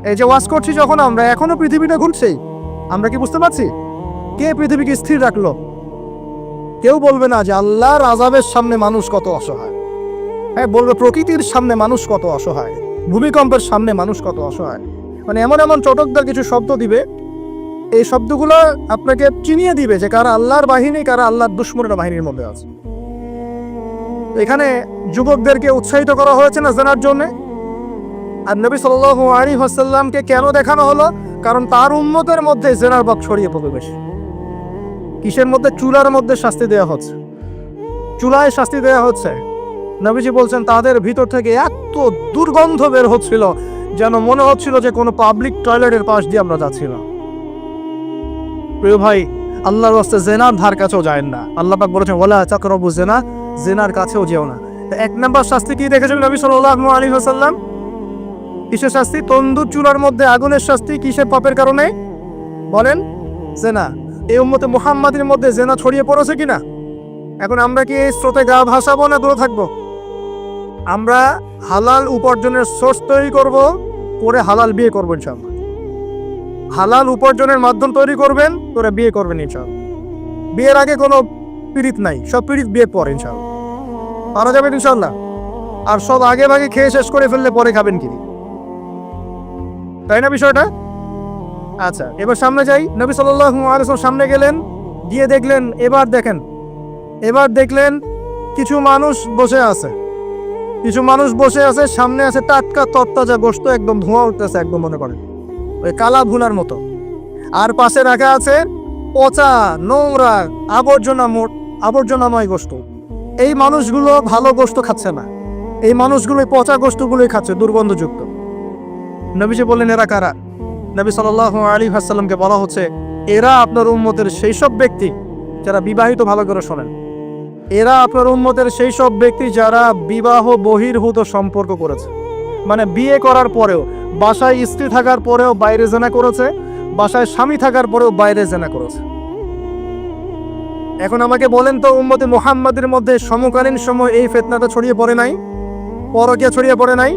এই যে ওয়াজ করছি যখন আমরা, এখনো পৃথিবীটা ঘুরছেই। আমরা কি বুঝতে পারছি? কে পৃথিবীকে স্থির রাখলো? কেউ বলবে না যে আল্লাহর আযাবের সামনে মানুষ কত অসহায়। হ্যাঁ, বলবে প্রকৃতির সামনে মানুষ কত অসহায়, ভূমিকম্পের সামনে মানুষ কত অসহায়। মানে এমন এমন চটকদার কিছু শব্দ দিবে, এই শব্দগুলো আপনাকে চিনিয়ে দিবে যে কারা আল্লাহর বাহিনী, কারা আল্লাহর দুশমনের বাহিনীর মধ্যে আছে। এখানে যুবকদেরকে উৎসাহিত করা হয়েছে না জানার জন্য। আর নবী সাল্লাল্লাহু আলাইহি ওয়াসাল্লামকে কেন দেখানো হলো? কারণ তার উম্মতের মধ্যে জেনার বাক ছড়িয়ে পড়বে বেশি। কিসের মধ্যে? চুলার মধ্যে শাস্তি দেওয়া হচ্ছে, চুলায় শাস্তি দেওয়া হচ্ছে। নবীজি বলছেন তাদের ভিতর থেকে এত দুর্গন্ধ বের হচ্ছিল যেন মনে হচ্ছিল যে কোনো পাবলিক টয়লেটের পাশ দিয়ে আমরা যাচ্ছিলাম। প্রিয় ভাই, আল্লাহর রাস্তায় জেনার ধার কাছেও যায় না। আল্লাহ পাক বলেছেন ওয়ালা তাকরাবু জিনা, জেনার কাছেও যেও না। এক নাম্বার শাস্তি কি দেখেছেন নবী সাল্লাল্লাহু আলাইহি ওয়াসাল্লাম? কিসের শাস্তি? তন্দুর চুলার মধ্যে আগুনের শাস্তি। কিসের পাপের কারণে? বলেন, জেনা। এই উম্মতে মুহাম্মাদের মধ্যে জেনা ছড়িয়ে পড়েছে কিনা? এখন আমরা কি এই স্রোতে গা ভাসাবো না দূরে থাকবো? আমরা হালাল উপার্জনের সোর্স তৈরি করব, করে হালাল বিয়ে করবো ইনশাআল্লাহ। হালাল উপার্জনের মাধ্যম তৈরি করবেন, করে বিয়ে করবেন ইনশাআল্লাহ। বিয়ের আগে কোনো পীড়িত নাই, সব পীড়িত বিয়ের পর ইনশাআল্লাহ পারা যাবেন ইনশাআল্লাহ। আর সব আগে ভাগে খেয়ে শেষ করে ফেললে পরে খাবেন কি? তাই না বিষয়টা? আচ্ছা, এবার সামনে যাই। নবী সাল্লাল্লাহু আলাইহি ওয়াসাল্লাম সামনে গেলেন, গিয়ে দেখলেন, এবার দেখলেন কিছু মানুষ বসে আছে। সামনে আছে টাটকা তরতাজা গোশত, একদম ধোঁয়া উঠতেছে, একদম মনে করেন ওই কালা ভুনার মতো। আর পাশে রাখা আছে পচা নোংরা আবর্জনাময় গোশত। এই মানুষগুলো ভালো গোশত খাচ্ছে না, এই মানুষগুলো পচা গোশতগুলোই খাচ্ছে, দুর্গন্ধযুক্ত। নবীজি বললেন এরা কারা? নবী সাল্লাল্লাহু আলাইহি ওয়াসাল্লামকে বলা হচ্ছে এরা আপনার উম্মতের সেই সব ব্যক্তি যারা বিবাহিত, ভালো করে শোনেন, এরা আপনার উম্মতের সেই সব ব্যক্তি যারা বিবাহ বহির্ভূত সম্পর্ক করেছে। মানে বিয়ে করার পরেও, বাসায় স্ত্রী থাকার পরেও বাইরে জেনা করেছে, বাসায় স্বামী থাকার পরেও বাইরে জেনা করেছে। এখন আমাকে বলেন তো, উম্মতে মুহাম্মাদের মধ্যে সমকালীন সময় এই ফিতনাটা ছড়িয়ে পড়ে নাই? পরকীয়া ছড়িয়ে পড়ে নাই?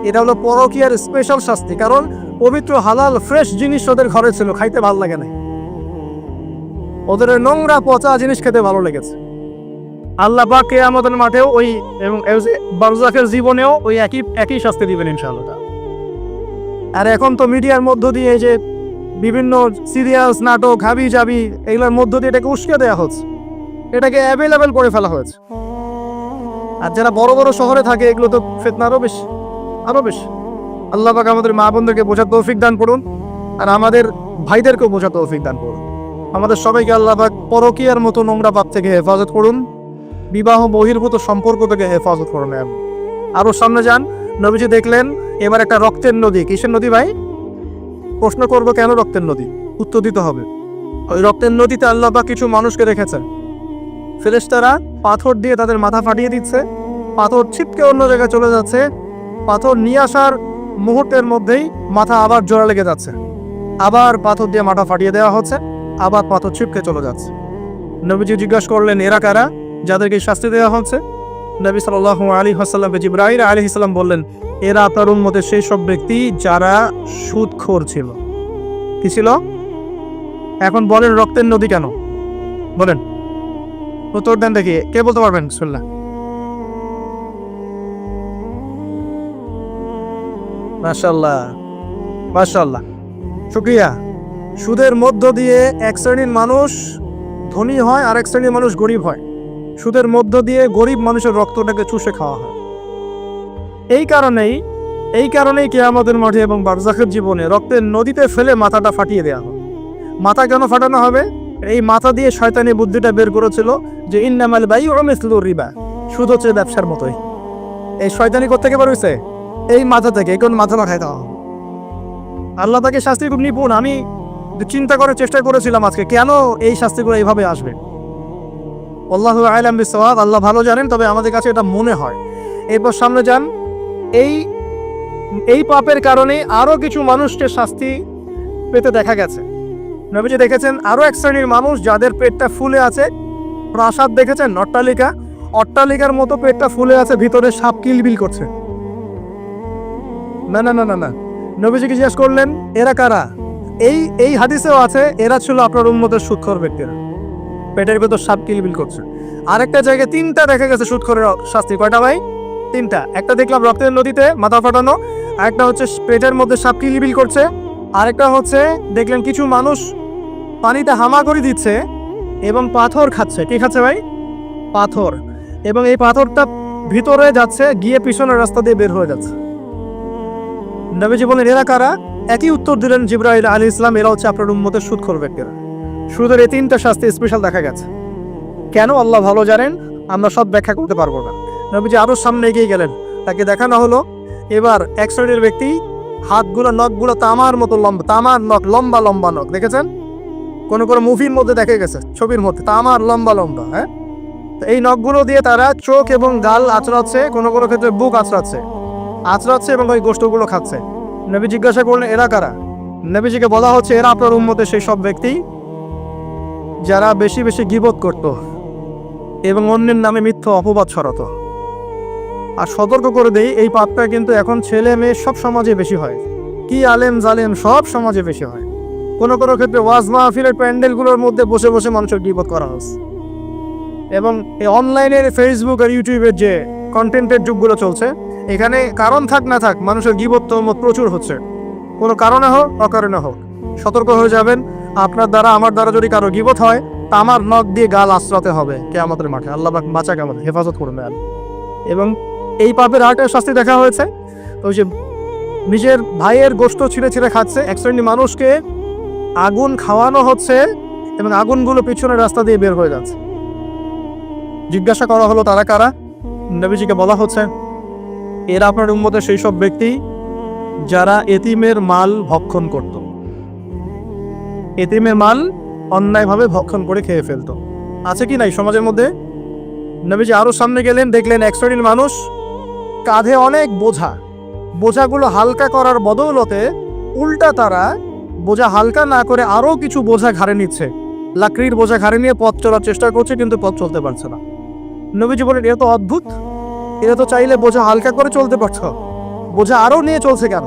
এটা হলো পরকীয়ার স্পেশাল শাস্তি। কারণ পবিত্র হালাল ফ্রেশ জিনিস ওদের ঘরে ছিল, খাইতে ভালো লাগে না, ওদের নোংরা পচা জিনিস খেতে ভালো লেগেছে। আল্লাহ পাক কিয়ামতের মাঠেও ওই এবং বারজাখের জীবনেও ওই একই শাস্তি দিবেন ইনশাআল্লাহ। আর এখন তো মিডিয়ার মধ্য দিয়ে এই যে বিভিন্ন সিরিয়ালস, নাটক, হাবি জাবি এগুলোর মধ্য দিয়ে এটাকে উস্কে দেওয়া হচ্ছে, এটাকে অ্যাভেলেবেল করে ফেলা হয়েছে। আর যারা বড় বড় শহরে থাকে এগুলো তো ফিতনা আরো বেশি, আরো বেশি। আল্লাহ পাক আমাদের মা বোনদেরকে বোঝার তৌফিক দান করুন, আর আমাদের ভাইদেরকেও বোঝার তৌফিক দান করুন। আমাদের সবাইকে আল্লাহ পাক পরকীয়ার মতো নোংরা পাপ থেকে হেফাজত করুন, বিবাহ বহির্ভূত সম্পর্ক থেকে হেফাজত করুন। আরো সামনে যান, নবীজি দেখলেন এবার একটা রক্তের নদী। কিসের নদী ভাই? প্রশ্ন করবো কেন রক্তের নদী, উত্তর দিতে হবে। ওই রক্তের নদীতে আল্লাহ পাক কিছু মানুষকে রেখেছেন, ফেরেশতারা পাথর দিয়ে তাদের মাথা ফাটিয়ে দিচ্ছে, পাথর ছিটকে অন্য জায়গায় চলে যাচ্ছে, পাথর নিয়ে আসার মুহূর্তের মধ্যেই মাথা আবার জোড়া লেগে যাচ্ছে, আবার পাথর দিয়ে মাথা ফাটিয়ে দেওয়া হচ্ছে, আবার পাথর ছিটকে চলে যাচ্ছে। নবীজি জিজ্ঞাসা করলেন এরা কারা যাদেরকে শাস্তি দেওয়া হচ্ছে? নবী সাল্লাল্লাহু আলাইহি ওয়াসাল্লামকে জিবরাইল আলাইহিস সালাম বললেন এরা আপনার উম্মতের সেই সব ব্যক্তি যারা সুদখোর ছিল। কি ছিল? এখন বলেন রক্তের নদী কেন? বলেন, উত্তর দেন দেখি, কে বলতে পারবেন? বিসমিল্লাহ। মাশাআল্লাহ, মাশাআল্লাহ, শুকরিয়া। সুদের মধ্য দিয়ে এক শ্রেণীর মানুষ ধনী হয় আর এক শ্রেণীর মানুষ গরিব হয়। সুদের মধ্য দিয়ে গরিব মানুষের রক্তটাকে চুষে খাওয়া হয়। এই কারণেই কিয়ামতের মাঠে এবং বারজাখের জীবনে রক্তের নদীতে ফেলে মাথাটা ফাটিয়ে দেওয়া হয়। মাথা কেন ফাটানো হবে? এই মাথা দিয়ে শয়তানি বুদ্ধিটা বের করেছিল যে ইন্নামাল বাইউ মিসলুর রিবা, সুদ হচ্ছে ব্যবসার মতোই। এই শয়তানি কোত্থেকে বের হইছে? এই মাথা থেকে। কোন মাথা মাখায় দেওয়া। আল্লাহ তাকে শাস্তি খুব নিপুণ। আমি চিন্তা করার চেষ্টা করেছিলাম আজকে কেন এই শাস্তিগুলো এইভাবে আসবে। আল্লাহু আ'লাম বিসওয়াব, আল্লাহ ভালো জানেন, তবে আমাদের কাছে এটা মনে হয়। এরপর সামনে যান, এই পাপের কারণে আরো কিছু মানুষকে শাস্তি পেতে দেখা গেছে। নবীজি দেখেছেন আরো এক শ্রেণীর মানুষ যাদের পেটটা ফুলে আছে। প্রাসাদ দেখেছেন, অট্টালিকার মতো পেটটা ফুলে আছে, ভিতরে সাপ কিলবিল করছে। না না না না না, নবীজিকে জিজ্ঞেস করলেন এরা কারা? এই হাদিসেও আছে এরা ছিল আপনার উম্মতের সুদখোর ব্যক্তিরা, পেটের ভেতর সাপ কিলবিল করছে। আরেকটা জায়গায় তিনটা দেখা গেছে সুদখোরের শাস্তি। কয়টা ভাই? তিনটা। একটা দেখলাম রক্তের নদীতে মাথা ফাটানো, আরেকটা হচ্ছে পেটের মধ্যে সাপ কিলবিল করছে, আরেকটা হচ্ছে দেখলেন কিছু মানুষ পানিতে হামাগুড়ি দিচ্ছে এবং পাথর খাচ্ছে। কি খাচ্ছে ভাই? পাথর। এবং এই পাথরটা ভিতরে যাচ্ছে, গিয়ে পিছনের রাস্তা দিয়ে বের হয়ে যাচ্ছে। নবীজি বলেন এরা কারা? একই উত্তর দিলেন জিবরাইল আলাইহিস সালাম, এরা হচ্ছে আপনার উম্মতের সুদখোর ব্যক্তিরা। সুদের এই তিনটা শাস্তি স্পেশাল দেখা গেছে। কেন আল্লাহ ভালো জানেন, আমরা সব ব্যাখ্যা করতে পারবো না। নবীজি আরো সামনে এগিয়ে গেলেন, তাকে দেখানো হলো এবার এক শ্রেণীর ব্যক্তি, হাতগুলো নখগুলো তামার মতো লম্বা, তামার নখ, লম্বা লম্বা নখ। দেখেছেন কোন মুভির মধ্যে দেখা গেছে, ছবির মধ্যে তামার লম্বা লম্বা। হ্যাঁ, এই নখগুলো দিয়ে তারা চোখ এবং গাল আঁচড়াচ্ছে, কোনো ক্ষেত্রে বুক আঁচড়াচ্ছে এবং ওই গোশতগুলো খাচ্ছে। নবী জিজ্ঞাসা করলেন এরা কারা? নবীজিকে বলা হচ্ছে এরা আপনার উম্মতের সেই সব ব্যক্তি যারা বেশি বেশি গীবত করত এবং অন্যের নামে মিথ্যা অপবাদ ছড়াতো। আর সতর্ক করে দেই, এই পাপটা কিন্তু এখন ছেলে মেয়ে সব সমাজে বেশি হয়। কি আলেম জালেম সব সমাজে বেশি হয়। কোনো ক্ষেত্রে ওয়াজ মাহফিলের প্যান্ডেলগুলোর মধ্যে বসে বসে মানুষের গীবত করা হচ্ছে। এবং এই অনলাইনের ফেসবুক আর ইউটিউবের যে কন্টেন্টের যুগগুলো চলছে, এখানে কারণ থাক না থাক মানুষের গীবত প্রচুর হচ্ছে, কোনো কারণে হোক অকারণে হোক। সতর্ক হয়ে যাবেন, আপনার দ্বারা আমার দ্বারা যদি কারো গীবত হয় তা আমার নখ দিয়ে গাল আশ্রাতে হবে কিয়ামতের মাঠে। আল্লাহ বাঁচাক, আমাদের হেফাজত করবে। এবং এই পাপের আরেকটা শাস্তি দেখা হয়েছে, ওই যে নিজের ভাইয়ের গোশত ছিঁড়ে ছিঁড়ে খাচ্ছে। এক শ্রেণীর মানুষকে আগুন খাওয়ানো হচ্ছে এবং আগুনগুলো পিছনের রাস্তা দিয়ে বের হয়ে যাচ্ছে। জিজ্ঞাসা করা হলো তারা কারা? নবীজিকে বলা হচ্ছে এরা আপনার উম্মতের সেই সব ব্যক্তি যারা এতিমের মাল ভক্ষণ করত। এতিমের মাল অন্যায়ভাবে ভক্ষণ করে খেয়ে ফেলতো। আছে কি নাই সমাজের মধ্যে? নবীজি আরো সামনে গেলেন, দেখলেন এক শ্রেণীর মানুষ কাঁধে অনেক বোঝাগুলো হালকা করার বদৌলতে উল্টা তারা বোঝা হালকা না করে আরো কিছু বোঝা ঘাড়ে নিচ্ছে। লাকড়ির বোঝা ঘাড়ে নিয়ে পথ চলার চেষ্টা করছে, কিন্তু পথ চলতে পারছে না। নবীজি বলেন এরা তো অদ্ভুত, এরা তো চাইলে বোঝা হালকা করে চলতে পারছ, বোঝা আরো নিয়ে চলছে কেন?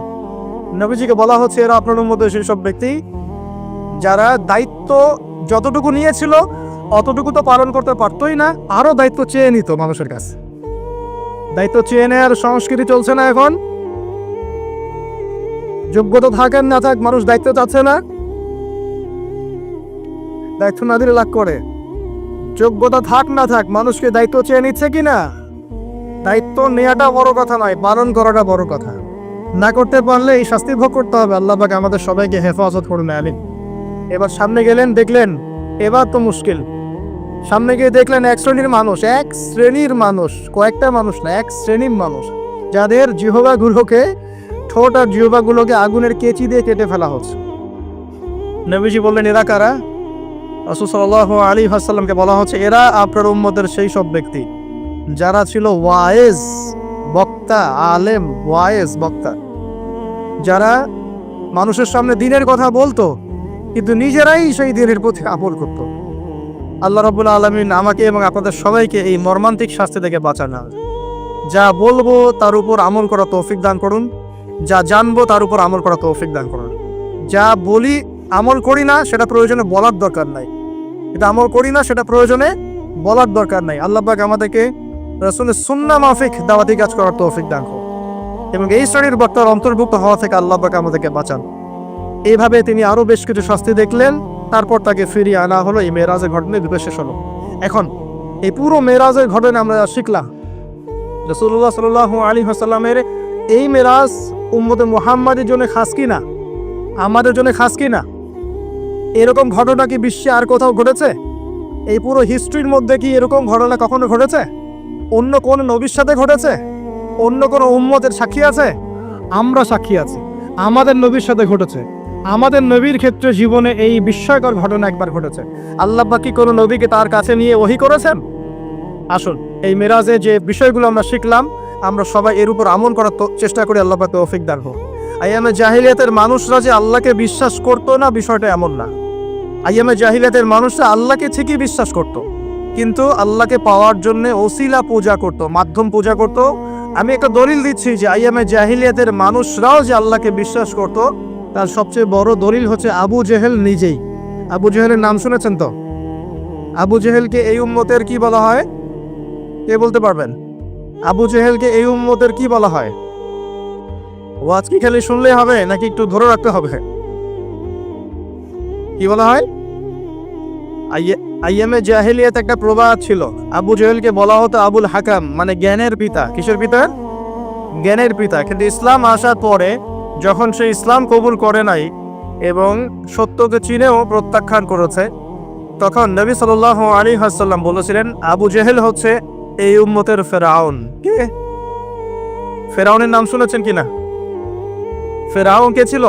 নবীজিকে বলা হচ্ছে এরা আপনার মধ্যে সেই সব ব্যক্তি যারা দায়িত্ব যতটুকু নিয়েছিল অতটুকু তো পালন করতে পারতোই না, আরো দায়িত্ব চেয়ে নিত মানুষের কাছে। দায়িত্ব চেয়ে নেওয়ার সংস্কৃতি চলছে না এখন? যোগ্যতা থাকেন না থাক, মানুষ দায়িত্ব চাচ্ছে না, দায়িত্ব না দিলে লাগ করে। যোগ্যতা থাক না থাক, মানুষকে দায়িত্ব চেয়ে নিচ্ছে কিনা। দায়িত্ব নেওয়াটা বড় কথা নয়, পালন করাটা বড় কথা। না করতে পারলে এই শাস্তি ভোগ করতে হবে। আল্লাহ পাক আমাদের সবাইকে হেফাজত করুন, আমিন। এবার সামনে গেলেন, দেখলেন এবার তো মুশকিল। সামনে গিয়ে দেখলেন এক শ্রেণীর মানুষ, কয়েকটা মানুষ না, এক শ্রেণীর মানুষ, যাদের জিহ্বাগুলোকে, ঠোঁট আর জিহ্বাগুলোকে আগুনের কেচি দিয়ে কেটে ফেলা হচ্ছে। নবীজি বললেন, এরা কারা? রাসূল সাল্লাল্লাহু আলাইহি ওয়াসাল্লামকে বলা হচ্ছে, এরা আপনার উম্মতের সেই সব ব্যক্তি যারা ছিল ওয়াইজ বক্তা, আলেম ওয়াইজ বক্তা, যারা মানুষের সামনে দ্বীনের কথা বলতো কিন্তু নিজেরাই সেই দ্বীনের প্রতি আমল করত। আল্লাহ রাব্বুল আলামিন আমাকে এবং আপনাদের সবাইকে এই মর্মান্তিক শাস্তি থেকে বাঁচান। যা বলবো তার উপর আমল করা তৌফিক দান করুন, যা জানবো তার উপর আমল করা তৌফিক দান করুন। যা বলি আমল করি না সেটা প্রয়োজনে বলার দরকার নাই, এটা আমল করি না সেটা প্রয়োজনে বলার দরকার নাই। আল্লাহ পাক আমাদেরকে রাসূলের সুন্নাহ মাফিক দাওয়াতি কাজ করার তৌফিক দান করুন এবং এই শ্রেণীর বক্তার অন্তর্ভুক্ত হওয়া থেকে আল্লাহ পাক আমাদেরকে বাঁচান। এইভাবে তিনি আরো বেশ কিছু শাস্তি দেখলেন, তারপর তাকে ফিরিয়ে আনা হলো। এই মেরাজের ঘটনায় দুটো শেষ হলো। এখন এই পুরো মেরাজের ঘটনা আমরা শিখলাম রাসূলুল্লাহ সাল্লাল্লাহু আলাইহি ওয়াসাল্লামের এই মেরাজ উম্মতে মুহাম্মাদের জন্য খাস কি না, আমাদের জন্য খাস কি না? এরকম ঘটনা কি বিশ্বে আর কোথাও ঘটেছে? এই পুরো হিস্ট্রির মধ্যে কি এরকম ঘটনা কখনো ঘটেছে? অন্য কোন নবীর সাথে ঘটেছে? অন্য কোন উম্মতের সাক্ষী আছে? আমরা সাক্ষী আছি, আমাদের নবীর সাথে ঘটেছে। আমাদের নবীর ক্ষেত্রে জীবনে এই বিস্ময়কর ঘটনা একবার ঘটেছে। আল্লাহ পাক কি কোনো নবীকে তার কাছে নিয়ে ওহী করেছেন? আসুন এই মেরাজে যে বিষয়গুলো আমরা শিখলাম, আমরা সবাই এর উপর আমল করার চেষ্টা করি। আল্লাহ পাক তৌফিক দান করুন। আইয়ামে জাহিলিয়াতের মানুষরা যে আল্লাহকে বিশ্বাস করতো না, বিষয়টা এমন না। আইয়ামে জাহিলিয়াতের মানুষরা আল্লাহকে ঠিকই বিশ্বাস করত, কিন্তু আল্লাহকে পাওয়ার জন্য ওসিলা পূজা করত, মাধ্যম পূজা করত। আমি একটা দলিল দিচ্ছি যে আইয়ামে জাহিলিয়াতের মানুষরাও যে আল্লাহকে বিশ্বাস করত, তার সবচেয়ে বড় দলিল হচ্ছে আবু জেহেল নিজেই। আবু জেহেলের নাম শুনেছেন তো? আবু জেহেলকে এই উম্মতের কি বলা হয়? কে বলতে পারবেন? আবু জেহেলকে এই উম্মতের কি বলা হয়? ওয়াজ কি খালি শুনলেই হবে নাকি একটু ধরে রাখতে হবে? কি বলা হয়? আইয়ামে জাহিলিয়াত একটা প্রবাদ ছিল, আবু জেহেলকে বলা হতো আবুল হাকাম, মানে জ্ঞানের পিতা। কিসের পিতা? জ্ঞানের পিতা। কিন্তু ইসলাম আসার পরে যখন সে ইসলাম কবুল করে নাই এবং সত্যকে চিনেও প্রত্যাখ্যান করেছে, তখন নবী সাল্লাল্লাহু আলাইহি ওয়াসাল্লাম বলেছিলেন আবু জেহেল হচ্ছে এই উম্মতের ফেরাউন। কে? ফেরাউনের নাম শুনেছেন কিনা? ফেরাউন কে ছিল?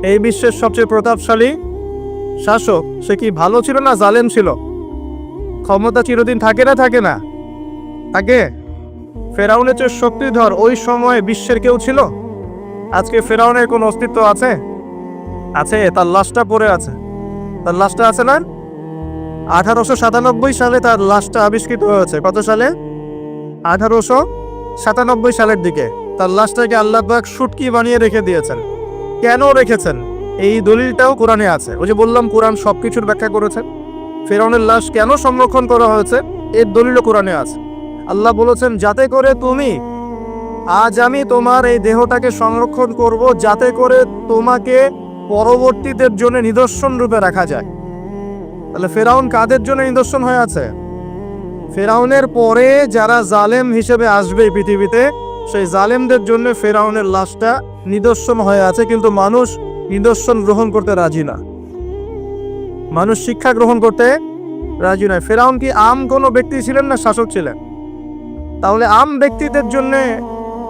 এই বিশ্বের সবচেয়ে প্রতাপশালী শাসক। সে কি ভালো ছিল না জালেম ছিল? ক্ষমতা চিরদিন থাকে না? থাকে না? থাকে। ফেরাউনের চেয়ে শক্তিধর ওই সময় বিশ্বের কেউ ছিল? আজকে ফেরাউনের কোন অস্তিত্ব আছে? আছে, তার লাশটা পড়ে আছে। তার লাশটা আছে না? 1897 সালে তার লাশটা আবিষ্কৃত হয়েছে। কত সালে? 1897 সালের দিকে তার লাশটাকে আল্লাহ পাক শুটকি বানিয়ে রেখে দিয়েছেন। কেন রেখেছেন এই দলিলটাও কোরআনে আছে। ওই যে বললাম কোরআন সবকিছুর ব্যাখ্যা করেছে। ফেরাউনের লাশ কেন সংরক্ষণ করা হয়েছে এর দলিলও কোরআনে আছে। আল্লাহ বলেছেন যাতে করে তুমি, আজ আমি তোমার এই দেহটাকে সংরক্ষণ করব যাতে করে তোমাকে পরবর্তীদের জন্য নিদর্শন রূপে রাখা যায়। তাহলে ফেরাউন কাদের জন্য নিদর্শন হয়ে আছে? ফেরাউনের পরে যারা জালেম হিসেবে আসবে পৃথিবীতে, সেই জালেমদের জন্য ফেরাউনের লাশটা নিদর্শন হয়ে আছে। কিন্তু মানুষ নিদর্শন গ্রহণ করতে রাজি না, মানুষ শিক্ষা গ্রহণ করতে রাজি নয়। ফেরাউন কি আম কোনো ব্যক্তি ছিলেন না শাসক ছিলেন? তাহলে আম ব্যক্তিদের জন্য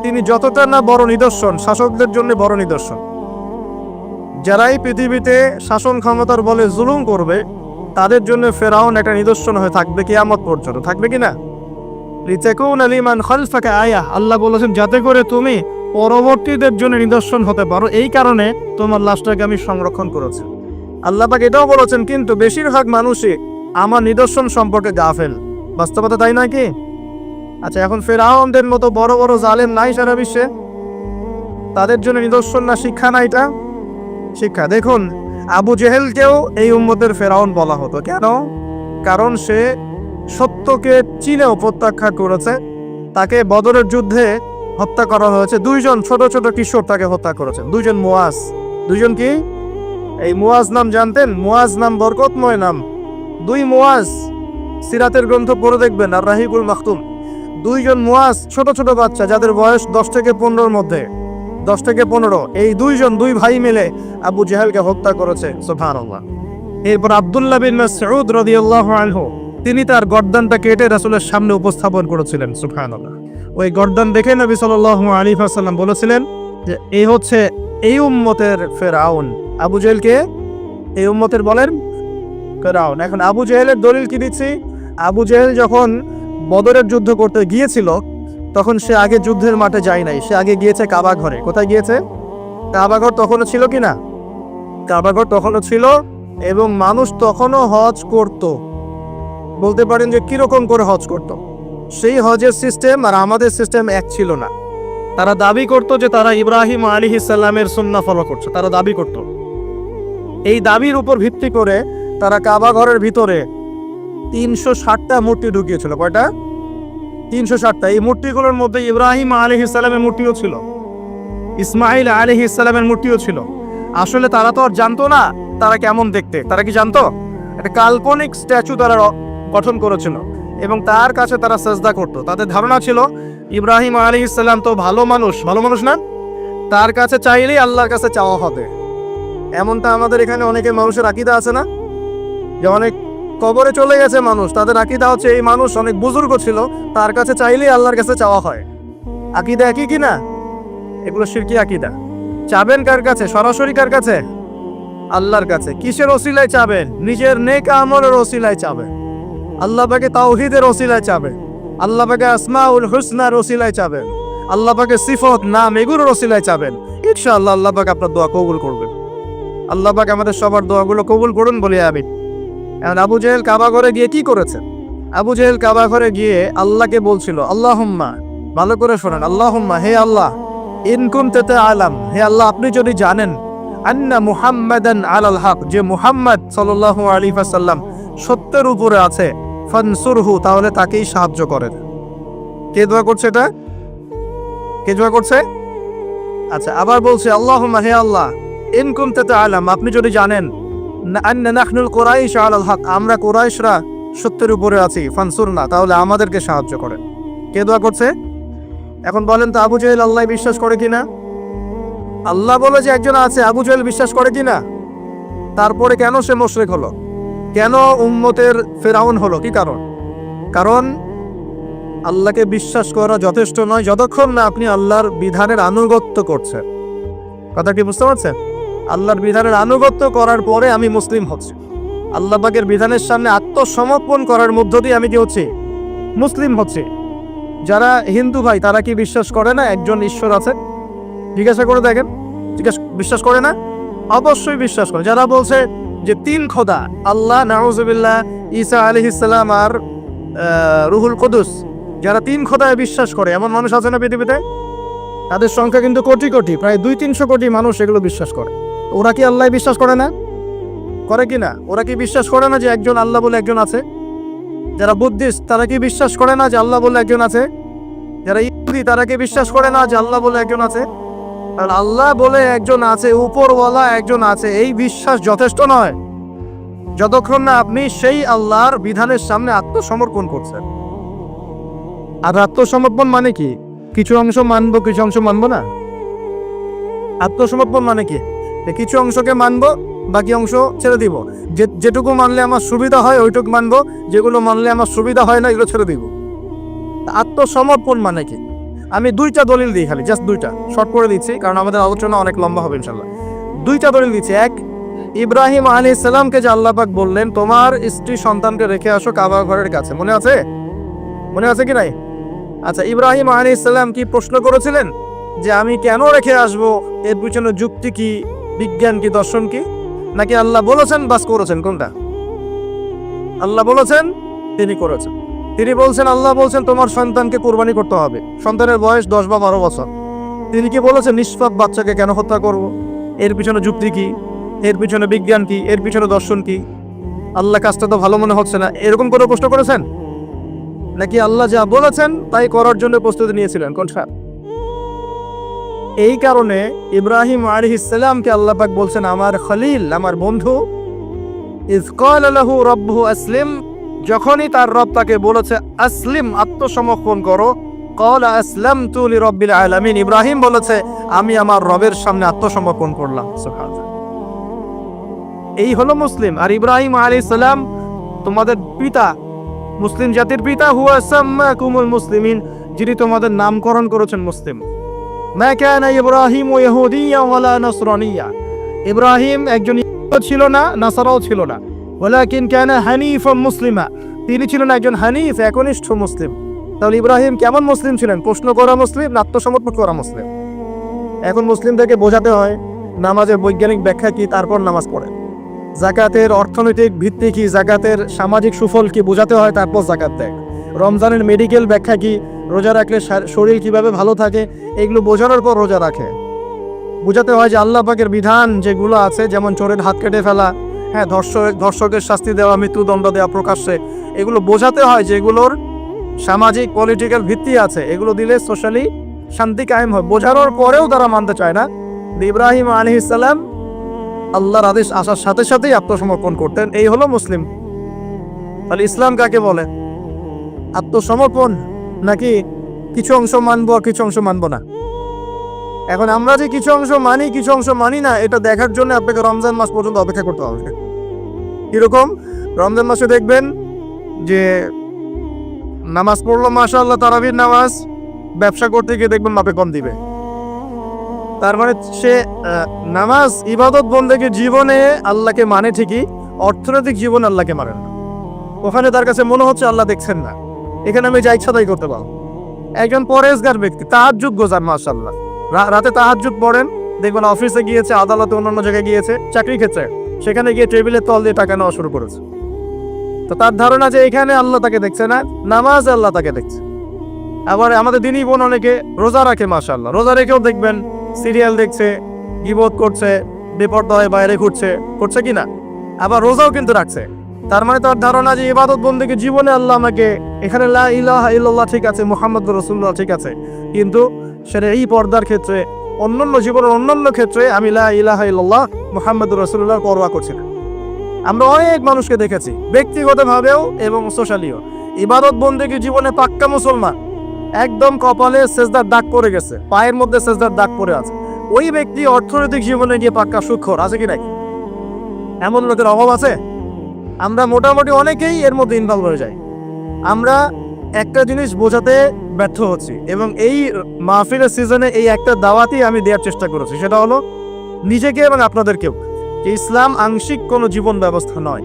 তিনি যতটা না বড় নিদর্শন, শাসকদের জন্য বড় নিদর্শন। যারাই পৃথিবীতে শাসন ক্ষমতার বলে জুলুম করবে তাদের জন্য ফেরাউন একটা নিদর্শন হয়ে থাকবে কিয়ামত পর্যন্ত। থাকবে কিনা? লিতাকুনা লিমান খালফাকা আয়া, আল্লাহ বলেছেন যাতে করে তুমি পরবর্তীদের জন্য নিদর্শন হতে পারো, এই কারণে তোমার লাশটাকে আমি সংরক্ষণ করেছি। আল্লাহ পাক এটাও বলেছেন কিন্তু বেশিরভাগ মানুষই আমার নিদর্শন সম্পর্কে গাফেল। বাস্তবতা তাই নয় কি? আচ্ছা, এখন ফেরাউনদের মতো বড় বড় জালেম নাই সারা বিশ্বে? তাদের জন্য নিদর্শন না শিক্ষা না? এটা শিক্ষা। দেখুন আবু জেহেলকেও এই উম্মতের ফেরাউন বলা হতো। কেন? কারণ সে সত্যকে চিনেও প্রত্যাখ্যান করেছে। তাকে বদরের যুদ্ধে হত্যা করা হয়েছে। দুইজন ছোট ছোট কিশোর তাকে হত্যা করেছেন, দুইজন মুয়াজ। দুইজন কি? এই মুয়াজ নাম জানতেন? মুয়াজ নাম বরকতময় নাম। দুই মুয়াজ, সিরাতের গ্রন্থ পড়ে দেখবেন, আর রাহিকুল মাখতুম। দুইজন মুয়াজ, ছোট ছোট বাচ্চা যাদের বয়স 10 থেকে 15-র মধ্যে, 10 থেকে 15। এই দুই ভাই মিলে আবু জেহেলকে হত্যা করেছে। সুবহানাল্লাহ। এরপর আব্দুল্লাহ বিন মাসউদ রাদিয়াল্লাহু আনহু, তিনি তার গর্দানটা কেটে রাসূলের সামনে উপস্থাপন করেছিলেন। সুবহানাল্লাহ। ওই গর্দান দেখে নবী সাল্লাল্লাহু আলাইহি ওয়াসাল্লাম বলেছিলেন যে এই হচ্ছে এই উম্মতের ফেরাউন। আবু জেহেলকে এই উম্মতের বলেন ফেরাউন। এখন আবু জেহেলের দলিল কি দিচ্ছি? আবু জেহেল যখন বদরের যুদ্ধ করতে গিয়েছিল, তখন সে আগে যুদ্ধের মাঠে যায় নাই, সে আগে গিয়েছে কাবা ঘরে। কোথায় গিয়েছে? কাবা ঘর তখনও ছিল কি না? কাবা ঘর তখনও ছিল, এবং মানুষ তখনও হজ করত। বলতে পারেন যে কিরকম করে হজ করত? সেই হজের সিস্টেম আর আমাদের সিস্টেম এক ছিল না। তারা দাবি করত যে তারা ইব্রাহিম আলাইহিস সালামের সুন্নাহ ফলো করছে, তারা দাবি করত। এই দাবির উপর ভিত্তি করে তারা কাবা ঘরের ভিতরে 360টা মূর্তি ঢুকিয়েছিল। কয়টা? 360টা। এই মূর্তিগুলোর মধ্যে ইব্রাহিম আলাইহিস সালামের মূর্তিও ছিল, ইসমাইল আলাইহিস সালামের মূর্তিও ছিল। আসলে তারা তো আর জানতো না তারা কেমন দেখতে। তারা কি জানতো? একটা কাল্পনিক স্ট্যাচু তারা গঠন করেছিল এবং তার কাছে তারা সাজদা করত। তাদের ধারণা ছিল ইব্রাহিম আলাইহিস সালাম তো ভালো মানুষ না, তার কাছে চাইলেই আল্লাহর কাছে চাওয়া হবে। এমনটা আমাদের এখানে অনেকে মানুষের আকীদা আছে না, যে অনেক কবরে চলে গেছে মানুষ, তাদের আকীদা হচ্ছে এই মানুষ অনেক বুজুর্গ ছিল, তার কাছে চাইলেই আল্লাহর কাছে চাওয়া হয়। আকীদা একই কি না? এগুলো শিরকি আকীদা। চাবেন কার কাছে? সরাসরি কার কাছে? আল্লাহর কাছে। কিসের ওসিলায় চাবেন? নিজের নেক আমলের ওসিলায় চাবেন, আল্লাহ পাকে তাওহীদের ওসিলায় চাবেন, আল্লাহ পাকে আসমাউল হুসনার ওসিলায় চাবেন, আল্লাহ পাকে সিফত নাম এগুলোর ওসিলায় চাবেন। ইনশাআল্লাহ আল্লাহ পাক আপনার দোয়া কবুল করবেন। আল্লাহ পাক আমাদের সবার দোয়াগুলো কবুল করুন বলে আমিন। এখন আবু জেহেল কাবা ঘরে গিয়ে কি করেছে? আবু জেহেল কাবা ঘরে গিয়ে আল্লাহকে বলছিল, আল্লাহুম্মা, ভালো করে শোনেন, আল্লাহুম্মা, হে আল্লাহ, ইন কুনতা তাআলাম, হে আল্লাহ আপনি যদি জানেন, আন্না মুহাম্মাদান আলাল হক, যে মুহাম্মদ সাল্লাল্লাহু আলাইহি ওয়াসাল্লাম সত্যের উপরে আছে, ফানসুরহু, তাহলে তাকেই সাহায্য করেন। কে দোয়া করছে এটা? কে দোয়া করছে? আচ্ছা, আবার বলছে, আল্লাহুম্মা, হে আল্লাহ, ইন কুনতা তাআলাম, আপনি যদি জানেন, আন্না নাহনুল কুরাইশ আলাল হক, আমরা কুরাইশরা সত্যের উপরে আছি, ফানসুরনা, তাহলে আমাদেরকে সাহায্য করেন। কে দোয়া করছে? এখন বলেন তো, আবু জেহেল আল্লাহ বিশ্বাস করে কিনা? আল্লাহ বলে যে একজন আছে, আবু জেহেল বিশ্বাস করে কিনা? তারপরে কেন সে মুশরিক হলো? কেন উম্মতের ফেরাউন হলো? কি কারণ? কারণ আল্লাহকে বিশ্বাস করা যথেষ্ট নয় যতক্ষণ না আপনি আল্লাহর বিধানের আনুগত্য করছেন। কথা কি বুঝতে পারছেন? আল্লাহর বিধানের আনুগত্য করার পরে আমি মুসলিম হচ্ছি। আল্লাহ পাকের বিধানের সামনে আত্মসমর্পণ করার মধ্য দিয়ে আমি কি হচ্ছি? মুসলিম হচ্ছি। যারা হিন্দু ভাই, তারা কি বিশ্বাস করে না একজন ঈশ্বর আছে? জিজ্ঞাসা করে দেখেন, বিশ্বাস করে না? অবশ্যই বিশ্বাস করে। যারা বলছে যে 3 খোদা, আল্লাহ, নাউজুবিল্লাহ, ঈসা আলাইহিস সালাম আর রুহুল কুদুস, যারা 3 খোদায় বিশ্বাস করে, এমন মানুষ আছে না পৃথিবীতে? তাদের সংখ্যা কিন্তু কোটি কোটি, প্রায় 200-300 কোটি মানুষ এগুলো বিশ্বাস করে। ওরা কি আল্লাহ বিশ্বাস করে না? করে কি না? ওরা কি বিশ্বাস করে না যে একজন আল্লাহ বলে একজন আছে? যারা বুদ্ধিস্ট, তারা কি বিশ্বাস করে না যে আল্লাহ বলে একজন আছে? যারা ইহুদি, তারা কি বিশ্বাস করে না যে আল্লাহ বলে একজন আছে? আর আল্লাহ বলে একজন আছে, উপরওয়ালা একজন আছে, এই বিশ্বাস যথেষ্ট নয় যতক্ষণ না আপনি সেই আল্লাহর বিধানের সামনে আত্মসমর্পণ করছেন। আর আত্মসমর্পণ মানে কি? কিছু অংশ মানবো, কিছু অংশ মানবো না। আত্মসমর্পণ মানে কি? কিছু অংশকে মানবো, বাকি অংশ ছেড়ে দিব। যেটুকু মানলে আমার সুবিধা হয় ওইটুকু মানবো, যেগুলো মানলে আমার সুবিধা হয় না এগুলো ছেড়ে দিব। আত্মসমর্পণ মানে কি? আমি 2টা দলিল দিই, খালি জাস্ট 2টা, শর্ট করে দিচ্ছি কারণ আমাদের আলোচনা অনেক লম্বা হবে ইনশাল্লাহ। 2টা দলিল দিচ্ছি। এক, ইব্রাহিম আলাইহিস সালামকে যে আল্লাহ পাক বললেন তোমার স্ত্রী সন্তানকে রেখে আসো কাবা ঘরের কাছে, মনে আছে? মনে আছে কি নাই? আচ্ছা, ইব্রাহিম আলাইহিস সালাম কি প্রশ্ন করেছিলেন যে আমি কেন রেখে আসবো, এর পিছনে যুক্তি কি, বিজ্ঞান কি, দর্শন কি? নাকি আল্লাহ বলেছেন বাস করেছেন? কোনটা? আল্লাহ বলেছেন, তিনি করেছেন। তিনি বলছেন, আল্লাহ বলছেন তোমার সন্তানকে কুরবানি করতে হবে, সন্তানের বয়স 10 বা 12 বছর। তিনি কি বলেছেন নিষ্পাপ বাচ্চাকে কেন হত্যা করব? এর পিছনে যুক্তি কি, এর পিছনে বিজ্ঞান কি, এর পিছনে দর্শন কি? আল্লাহ কাজটা তো ভালো মনে হচ্ছে না, এরকম করে প্রশ্ন করেছেন? নাকি আল্লাহ যা বলেছেন তাই করার জন্য প্রস্তুতি নিয়েছিলেন? কোনটা? এই কারণে ইব্রাহিম আলাইহিস সালামকে আল্লাহ পাক বলছেন আমার খলিল, আমার বন্ধু। ইয ক্বালা লাহু রাব্বুহু আসলিম, যখনই তার রব তাকে বলেছে আসলিম, আত্মসমর্পণ করো, ক্বালা আসলামতু লিরাব্বিল আলামিন, ইব্রাহিম বলেছে আমি আমার রবের সামনে আত্মসমর্পণ করলাম। সুবহানাল্লাহ। এই হলো মুসলিম। আর ইব্রাহিম আলাইহিস সালাম তোমাদের পিতা, মুসলিম জাতির পিতা, হুয়া সাম্মাকুমুল মুসলিমিন, যিনি তোমাদের নামকরণ করেছেন মুসলিম। মা কানা ইব্রাহিম ইহুদিয়্যা ওয়ালা নাসরানিয়্যা, ইব্রাহিম একজন ইহুদি ছিল না, নাসারাও ছিল না। ওয়ালাকিন কানা হানিফাম মুসলিমা, তিনি ছিলেন একজন হানিফ, একনিষ্ঠ মুসলিম। তাহলে ইব্রাহিম কেমন মুসলিম ছিলেন? প্রশ্ন করা মুসলিম না আত্মসমর্পণ করা মুসলিম? এখন মুসলিমদেরকে বোঝাতে হয় নামাজের বৈজ্ঞানিক ব্যাখ্যা কি, তারপর নামাজ পড়ে। জাকাতের অর্থনৈতিক ভিত্তি কি, জাকাতের সামাজিক সুফল কি বোঝাতে হয়, তারপর জাকাত দেয়। রমজানের মেডিকেল ব্যাখ্যা কি, রোজা রাখলে শরীর কিভাবে ভালো থাকে, এগুলো বোঝানোর পর রোজা রাখে। বোঝাতে হয় যে আল্লাহ পাকের বিধান যেগুলো আছে, যেমন চোরের হাত কেটে ফেলা, হ্যাঁ, ধর্ষকের শাস্তি দেওয়া, মৃত্যুদণ্ড দেওয়া প্রকাশ্যে, এগুলো বোঝাতে হয় যে এগুলোর সামাজিক পলিটিক্যাল ভিত্তি আছে, এগুলো দিলে সোশ্যালি শান্তি কায়েম হয়। বোঝানোর পরেও তারা মানতে চায় না। ইব্রাহিম আলাইহিস সালাম আল্লাহর আদেশ আসার সাথে সাথেই আত্মসমর্পণ করতেন। এই হলো মুসলিম। তাহলে ইসলাম কাকে বলে? আত্মসমর্পণ, নাকি কিছু অংশ মানবো আর কিছু অংশ মানবো না? এখন আমরা যে কিছু অংশ মানি কিছু অংশ মানি না, এটা দেখার জন্য আপনাকে রমজান মাস পর্যন্ত অপেক্ষা করতে হবে। কিরকম? রমজান মাসে দেখবেন যে নামাজ পড়লো মাশাআল্লাহ, তারাবির নামাজ, ব্যবসা করতে গিয়ে দেখবেন মাপে কম দিবে। তার মানে সে নামাজ ইবাদত বন্দেগী জীবনে আল্লাহকে মানে ঠিকই, অর্থনৈতিক জীবনে আল্লাহকে মানে না। ওখানে তার কাছে মনে হচ্ছে আল্লাহ দেখছেন না, এখানে আমি যা ইচ্ছা তাই করতে পারবো। একজন পরেজগার ব্যক্তি, তাহাজ্জুদ গোজার, মাশাআল্লাহ, রাতে তাহাজ্জুদ পড়েন, দেখবেন অফিসে গিয়েছে, আদালতে, অন্যান্য জায়গায় গিয়েছে, চাকরি ক্ষেত্রে, সেখানে গিয়ে টেবিলের তল দিয়ে টাকা নেওয়া শুরু করেছে। তো তার ধারণা যে এখানে আল্লাহ তাকে দেখছে না, নামাজ আল্লাহ তাকে দেখছে। আবার আমাদের দিনই বোন অনেকে রোজা রাখে, মাশাআল্লাহ, রোজা রেখেও দেখবেন সিরিয়াল দেখছে, গীবত করছে, বেপরদা হয়ে বাইরে করছে কিনা, আবার রোজাও কিন্তু রাখছে। তার মানে তার ধারণা যে ইবাদত বন্দেগী জীবনে আল্লাহ আমাকে, এখানে লা ইলাহা ইল্লাল্লাহ ঠিক আছে, মুহাম্মদুর রাসূলুল্লাহ ঠিক আছে, কিন্তু সেটা এই পর্দার ক্ষেত্রে, অন্যান্য জীবনের অন্যান্য ক্ষেত্রে আমি লা ইলাহা ইল্লাল্লাহ মুহাম্মদুর রাসূলুল্লাহর পরোয়া করছি না। আমরা অনেক মানুষকে দেখেছি ব্যক্তিগতভাবেও এবং সোশ্যালিও, ইবাদত বন্দেগী জীবনে পাক্কা মুসলমান, একদম কপালে সেজদার দাগ পড়ে গেছে, পায়ের মধ্যে সেজদার দাগ পড়ে আছে, ওই ব্যক্তি অর্থনৈতিক জীবনে গিয়ে পাক্কা সুখর আছে কি নাকি? এমন লোকের অভাব আছে? আমরা মোটামুটি অনেকেই এর মধ্যে ইনভলভ হয়ে যাই। আমরা একটা জিনিস বোঝাতে ব্যর্থ হচ্ছি, এবং এই মাহফিলের সিজনে এই একটা দাওয়াতই আমি দেওয়ার চেষ্টা করেছি, সেটা হলো নিজেকে এবং আপনাদেরকেও, যে ইসলাম আংশিক কোনো জীবন ব্যবস্থা নয়।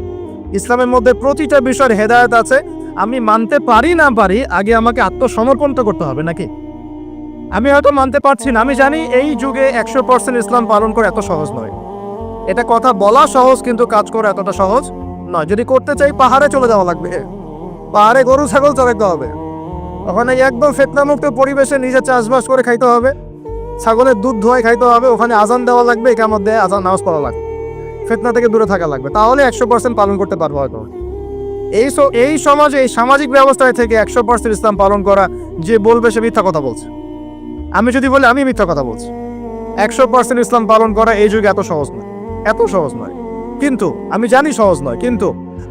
ইসলামের মধ্যে প্রতিটা বিষয়ের হেদায়েত আছে। আমি মানতে পারি না পারি, আগে আমাকে আত্মসমর্পণ তো করতে হবে নাকি? আমি হয়তো মানতে পারছি না, আমি জানি এই যুগে 100% ইসলাম পালন করা এত সহজ নয়। এটা কথা বলা সহজ, কিন্তু কাজ করা এতটা সহজ নয়। যদি করতে চাই পাহাড়ে চলে যাওয়া লাগবে, পাহাড়ে গরু ছাগল চড়াইতে হবে, ওখানে একদম ফিতনামুক্ত পরিবেশে নিজে চাষবাস করে খাইতে হবে, ছাগলের দুধ ধোয়াই খাইতে হবে, ওখানে আজান দেওয়া লাগবে, ইকামত দেয়, আজান নামাজ পড়া লাগবে, ফিতনা থেকে দূরে থাকা লাগবে, তাহলে 100% পালন করতে পারবো হয়তো। এই সমাজে, এই সামাজিক ব্যবস্থায় থেকে 100% ইসলাম পালন করা, যে বলবে সে মিথ্যা কথা বলছে। আমি যদি বলি আমি মিথ্যা কথা বলছি। 100% ইসলাম পালন করা এই যুগে এত সহজ নয়, এত সহজ নয়। কিন্তু আমি জানি সহজ নয়, কিন্তু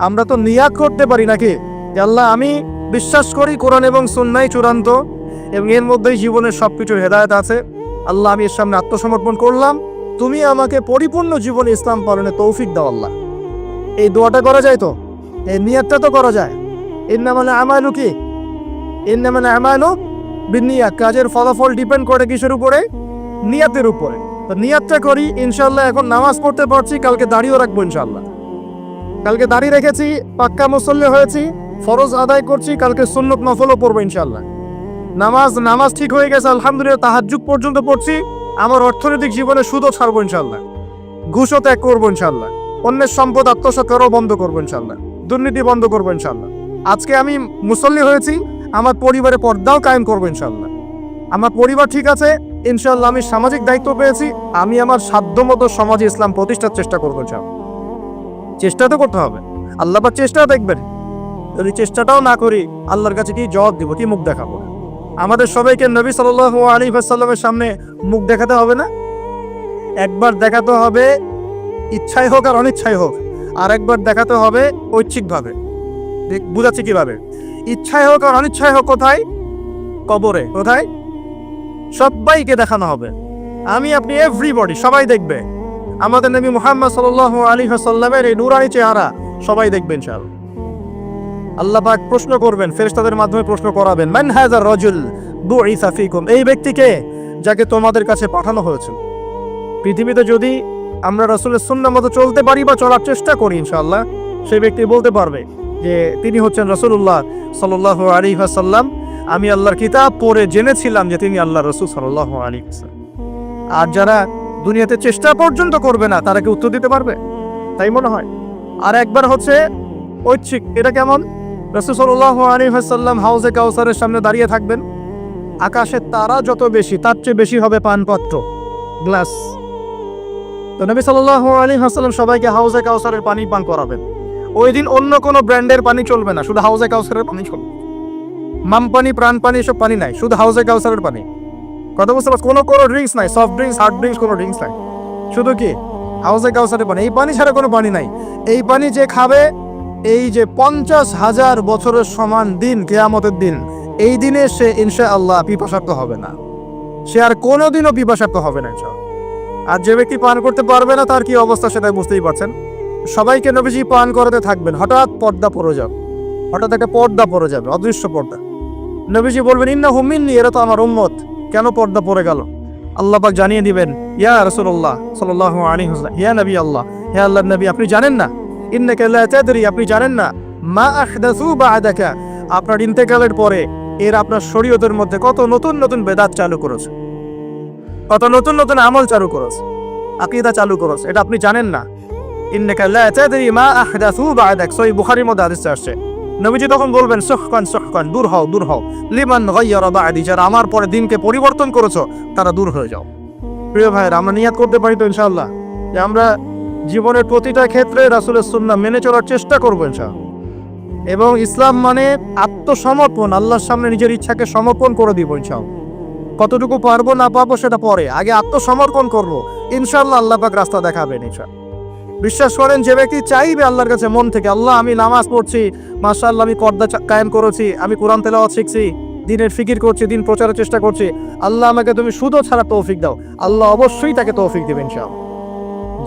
আমরা তো নিয়াত করতে পারি নাকি, যে আল্লাহ আমি বিশ্বাস করি কোরআন এবং সুন্নাহই চূড়ান্ত, এবং এর মধ্যেই জীবনের সবকিছুর হেদায়েত আছে। আল্লাহ আমি এর সামনে আত্মসমর্পণ করলাম, তুমি আমাকে পরিপূর্ণ জীবনে ইসলাম পালনে তৌফিক দাও আল্লাহ। এই দোয়াটা করা যায় তো, এই নিয়াতটা তো করা যায়। ইন্নামাল আমালু কি, ইন্নামাল আমালু বিন্নিয়াত, কাজের ফলাফল ডিপেন্ড করে কিসের উপরে? নিয়াতের উপরে। তো নিয়াতটা করি ইনশাআল্লাহ। এখন নামাজ পড়তে পারছি, কালকে দাঁড়িয়েও রাখবো ইনশাআল্লাহ। কালকে দাঁড়িয়ে রেখেছি, পাক্কা মুসল্লি হয়েছি, ফরজ আদায় করছি, কালকে সুন্নত নফলও পড়বো ইনশাআল্লাহ। নামাজ ঠিক হয়ে গেছে আলহামদুলিল্লাহ, তাহাজ্জুদ পর্যন্ত পড়ছি। আমার অর্থনৈতিক জীবনে সুদও ছাড়বো ইনশাআল্লাহ, ঘুষও ত্যাগ করবো ইনশাআল্লাহ, অন্যের সম্পদ আত্মসাৎ করাও বন্ধ করবো ইনশাআল্লাহ, দুর্নীতি বন্ধ করবো ইনশাআল্লাহ। আজকে আমি মুসল্লি হয়েছি, আমার পরিবারে পর্দাও কায়েম করবো ইনশাআল্লাহ। আমার পরিবার ঠিক আছে ইনশাআল্লাহ, আমি সামাজিক দায়িত্ব পেয়েছি, আমি আমার সাধ্যমতো সমাজে ইসলাম প্রতিষ্ঠার চেষ্টা করবো ইনশাআল্লাহ। চেষ্টা তো করতে হবে, আল্লাহ পাক চেষ্টা দেখবেন। যদি চেষ্টাটাও না করি, আল্লাহর কাছে কি জবাব দিব, কি মুখ দেখাবো? আমাদের সবাইকে নবী সাল্লাল্লাহু আলাইহি ওয়াসাল্লামের সামনে মুখ দেখাতে হবে না? একবার দেখাতে হবে ইচ্ছাই হোক আর অনিচ্ছাই হোক, আর একবার দেখাতে হবে ঐচ্ছিকভাবে। বুঝাচ্ছি কিভাবে? ইচ্ছাই হোক আর অনিচ্ছাই হোক কোথায়? কবরে। কোথায়? সবাইকে দেখানো হবে। আমি আপনি এভরিবডি, সবাই দেখবে আমাদের নবী মুহাম্মদ সাল্লাল্লাহু আলাইহি ওয়াসাল্লামের এই নূরানি চেহারা, সবাই দেখবে ইনশাআল্লাহ। আল্লাহ পাক প্রশ্ন করবেন, ফেরেশতাদের মাধ্যমে প্রশ্ন করাবেন, মান হাযা রাজুল বুইসা ফীকুম, এই ব্যক্তিকে যাকে তোমাদের কাছে পাঠানো হয়েছে। পৃথিবীতে যদি আমরা রাসূলের সুন্নাহ মতো চলতে পারি বা চলার চেষ্টা করি, ইনশাআল্লাহ সেই ব্যক্তি বলতে পারবে যে তিনি হচ্ছেন রাসূলুল্লাহ সাল্লাল্লাহু আলাইহি ওয়াসাল্লাম। আমি আল্লাহর কিতাব পড়ে জেনেছিলাম যে তিনি আল্লাহর রাসূল সাল্লাল্লাহু আলাইহি ওয়াসাল্লাম। আর যারা দুনিয়াতে চেষ্টা পর্যন্ত করবে না, তারা কি উত্তর দিতে পারবে? তাই মনে হয়। আর একবার হচ্ছে ঐচ্ছিক। এটা কেমন? রাসূল সাল্লাল্লাহু আলাইহি ওয়াসাল্লাম হাউজে কাউসারের সামনে দাঁড়িয়ে থাকবেন, আকাশের তারা যত বেশি তার চেয়ে বেশি হবে পানপত্র, গ্লাস। তো নবী সাল্লাল্লাহু আলাইহি ওয়াসাল্লাম সবাইকে হাউজে কাউসারের পানি পান করাবেন। ওই দিন অন্য কোনো ব্র্যান্ডের পানি চলবে না, শুধু হাউজে কাউসারের পানি চলবে। মাম পানি, প্রাণ পানি, এসব পানি নাই, শুধু হাউজে কাউসারের পানি। কথা বুঝতে পারছ? কোনো ড্রিঙ্কস নাই, সফট ড্রিঙ্কস, হার্ড ড্রিঙ্কস, কোনো ড্রিঙ্কস নাই, শুধু কি হাউজে কাউসারের পানি। এই পানি ছাড়া কোনো পানি নাই। এই পানি যে খাবে, এই যে 50,000 বছরের সমান দিন, কিয়ামতের দিন, এই দিনে সে ইনশাআল্লাহ পিপাসার্ত হবে না। সে আর কোনোদিনও পিপাসার্ত হবে না ইনশাআল্লাহ। আর যে ব্যক্তি পান করতে পারবে না, তার কি অবস্থা সেটা বুঝতেই পারছেন। সবাইকে নবীজি পান করাতে থাকবেন, হঠাৎ পর্দা পড়ে যাবে, হঠাৎ একটা পর্দা পড়ে যাবে, অদৃশ্য পর্দা। নবীজি বলবেন, ইন্নাহু মিন্নি, এরা তো আমার উম্মত। কেন পর্দা পড়ে গেল? আল্লাহ পাক জানিয়ে দিবেন, ইয়া রাসূলুল্লাহ সাল্লাল্লাহু আলাইহি ওয়াসাল্লাম, ইয়া নবী আল্লাহ, হে আল্লাহর নবী, আপনি জানেন না, ইন্নাকা লা তাদরি, আপনি জানেন না, মা আহদাসু বা'দাকা, আপনার ইন্তেকালের পরে এর আপনার শরীয়তের মধ্যে কত নতুন নতুন বেদাত চালু করেছে, কত নতুন নতুন আমল চালু করেছে, আকীদা চালু করেছে, এটা আপনি জানেন না। ইন্নাকা লা তাদরি মা আহদাসু বা'দাক, সহিহ বুখারীর মধ্যে হাদিস আসছে। নবীজি তখন বলবেন, সুহকান সুহকান, দূর হও দূর হও, লিমান গায়্যারা বা'দি, যারা আমার পরে দিনকে পরিবর্তন করেছো তারা দূর হয়ে যাও। প্রিয় ভাইয়েরা, আমরা নিয়াত করতে পারি তো ইনশাআল্লাহ যে আমরা জীবনের প্রতিটা ক্ষেত্রে রাসূলের সুন্নাহ মেনে চলার চেষ্টা করবো ইনশাআল্লাহ। এবং ইসলাম মানে আত্মসমর্পণ, আল্লাহর সামনে নিজের ইচ্ছাকে সমর্পণ করে দিব ইনশাআল্লাহ। কতটুকু পারবো না পারবো সেটা পরে, আগে আত্মসমর্পণ করবো, ইনশাআল্লাহ আল্লাহ পাক রাস্তা দেখাবেন ইনশাআল্লাহ। বিশ্বাস করেন, যে ব্যক্তি চাইবে আল্লাহর কাছে মন থেকে, আল্লাহ আমি নামাজ পড়ছি, মাশাআল্লাহ আমি পর্দা কায়েম করেছি, আমি কোরআন তেলাওয়াত শিখছি, দিনের ফিকির করছি, দিন প্রচারের চেষ্টা করছি, আল্লাহ আমাকে তুমি সুদও ছাড়া তৌফিক দাও, আল্লাহ অবশ্যই তাকে তৌফিক দিবেন ইনশাআল্লাহ।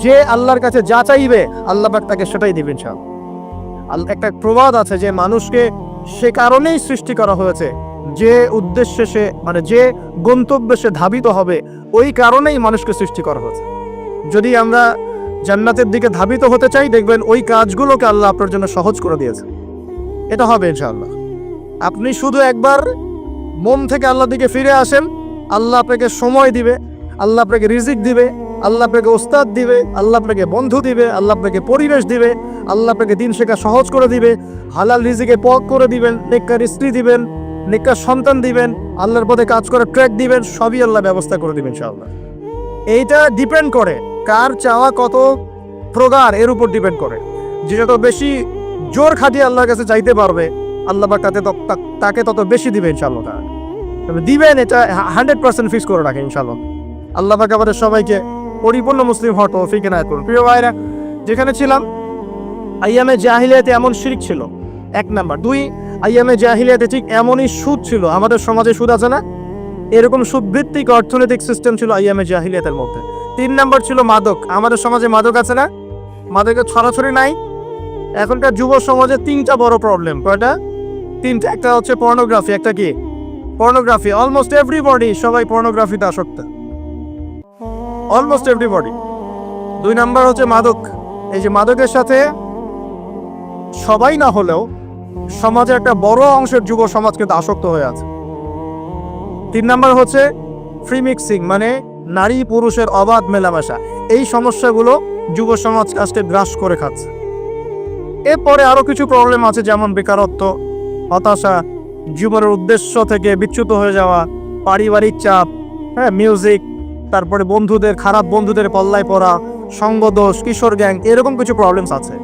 যে আল্লাহর কাছে যা চাইবে আল্লাহ পাক তাকে সেটাই দিবেন ইনশাআল্লাহ। একটা প্রবাদ আছে যে মানুষকে সে কারণেই সৃষ্টি করা হয়েছে, যে উদ্দেশ্যে সে, মানে যে গন্তব্যে সে ধাবিত হবে, ওই কারণেই মানুষকে সৃষ্টি করা হয়েছে। যদি আমরা জান্নাতের দিকে ধাবিত হতে চাই, দেখবেন ওই কাজগুলোকে আল্লাহ আপনার জন্য সহজ করে দিয়েছে। এটা হবে ইনশাআল্লাহ। আপনি শুধু একবার মন থেকে আল্লাহর দিকে ফিরে আসেন, আল্লাহ আপনাকে সময় দিবে, আল্লাহ আপনাকে রিজিক দিবে, আল্লাহ আপনাকে ওস্তাদ দিবে, আল্লাহ আপনাকে বন্ধু দিবে, আল্লাহ আপনাকে পরিবেশ দিবে, আল্লাহ আপনাকে দিন শেখা সহজ করে দিবে, হালাল রিজিকে পথ করে দিবেন, নেককার স্ত্রী দিবেন, নেককার সন্তান দিবেন, আল্লাহর পথে কাজ করার ট্র্যাক দিবেন, সবই আল্লাহ ব্যবস্থা করে দিবেন ইনশাআল্লাহ। এইটা ডিপেন্ড করে কার চাওয়া কত প্রগাঢ়, এর উপর ডিপেন্ড করে। যে যত বেশি জোর খাটিয়ে আল্লাহর কাছে চাইতে পারবে, আল্লাহ পাক তাকে তত বেশি দিবে ইনশাআল্লাহ। তবে দিবেন, এটা 100% ফিক্স করে রাখে ইনশাআল্লাহ। আল্লাহ পাক আমাদের সবাইকে পরিপূর্ণ মুসলিম হওয়ার তৌফিক এনায়েত করুন। প্রিয় ভাইরা, যেখানে ছিলাম, আইয়ামে জাহিলিয়াতে এমন শিরক ছিল, 1 নাম্বার। 2, আইয়ামে জাহিলিয়াতে ঠিক এমনই সুদ ছিল। আমাদের সমাজে সুদ আছে না, এরকম সুদভিত্তিক অর্থনৈতিক সিস্টেম ছিল আইয়ামে জাহিলিয়াতের মধ্যে। 3 নাম্বার ছিল মাদক। আমাদের সমাজে মাদক আছে না, মাদকের ছড়াছড়ি নাই। এখনকার যুব সমাজে 3টা বড় প্রবলেম। কয়টা? 3টা। একটা হচ্ছে পর্নোগ্রাফি। একটা কি? পর্নোগ্রাফি। অলমোস্ট এভরিবডি, সবাই পর্নোগ্রাফিতে আসক্ত, অলমোস্ট এভরিবডি। 2 নাম্বার হচ্ছে মাদক। এই যে মাদকের সাথে সবাই না হলেও সমাজে একটা বড় অংশের যুব সমাজ কিন্তু আসক্ত হয়ে আছে। 3 নাম্বার হচ্ছে ফ্রি মিক্সিং, মানে নারী পুরুষের অবাধ মেলামেশা। এই সমস্যাগুলো যুব সমাজ কাজকে গ্রাস করে খাচ্ছে। এরপরে আরো কিছু প্রবলেম আছে, যেমন বেকারত্ব, হতাশা, জীবনের উদ্দেশ্য থেকে বিচ্যুত হয়ে যাওয়া, পারিবারিক চাপ, মিউজিক, তারপরে বন্ধুদের, খারাপ বন্ধুদের পল্লায় পড়া, সঙ্গদোষ, কিশোর গ্যাং, এরকম কিছু প্রবলেমস আছে।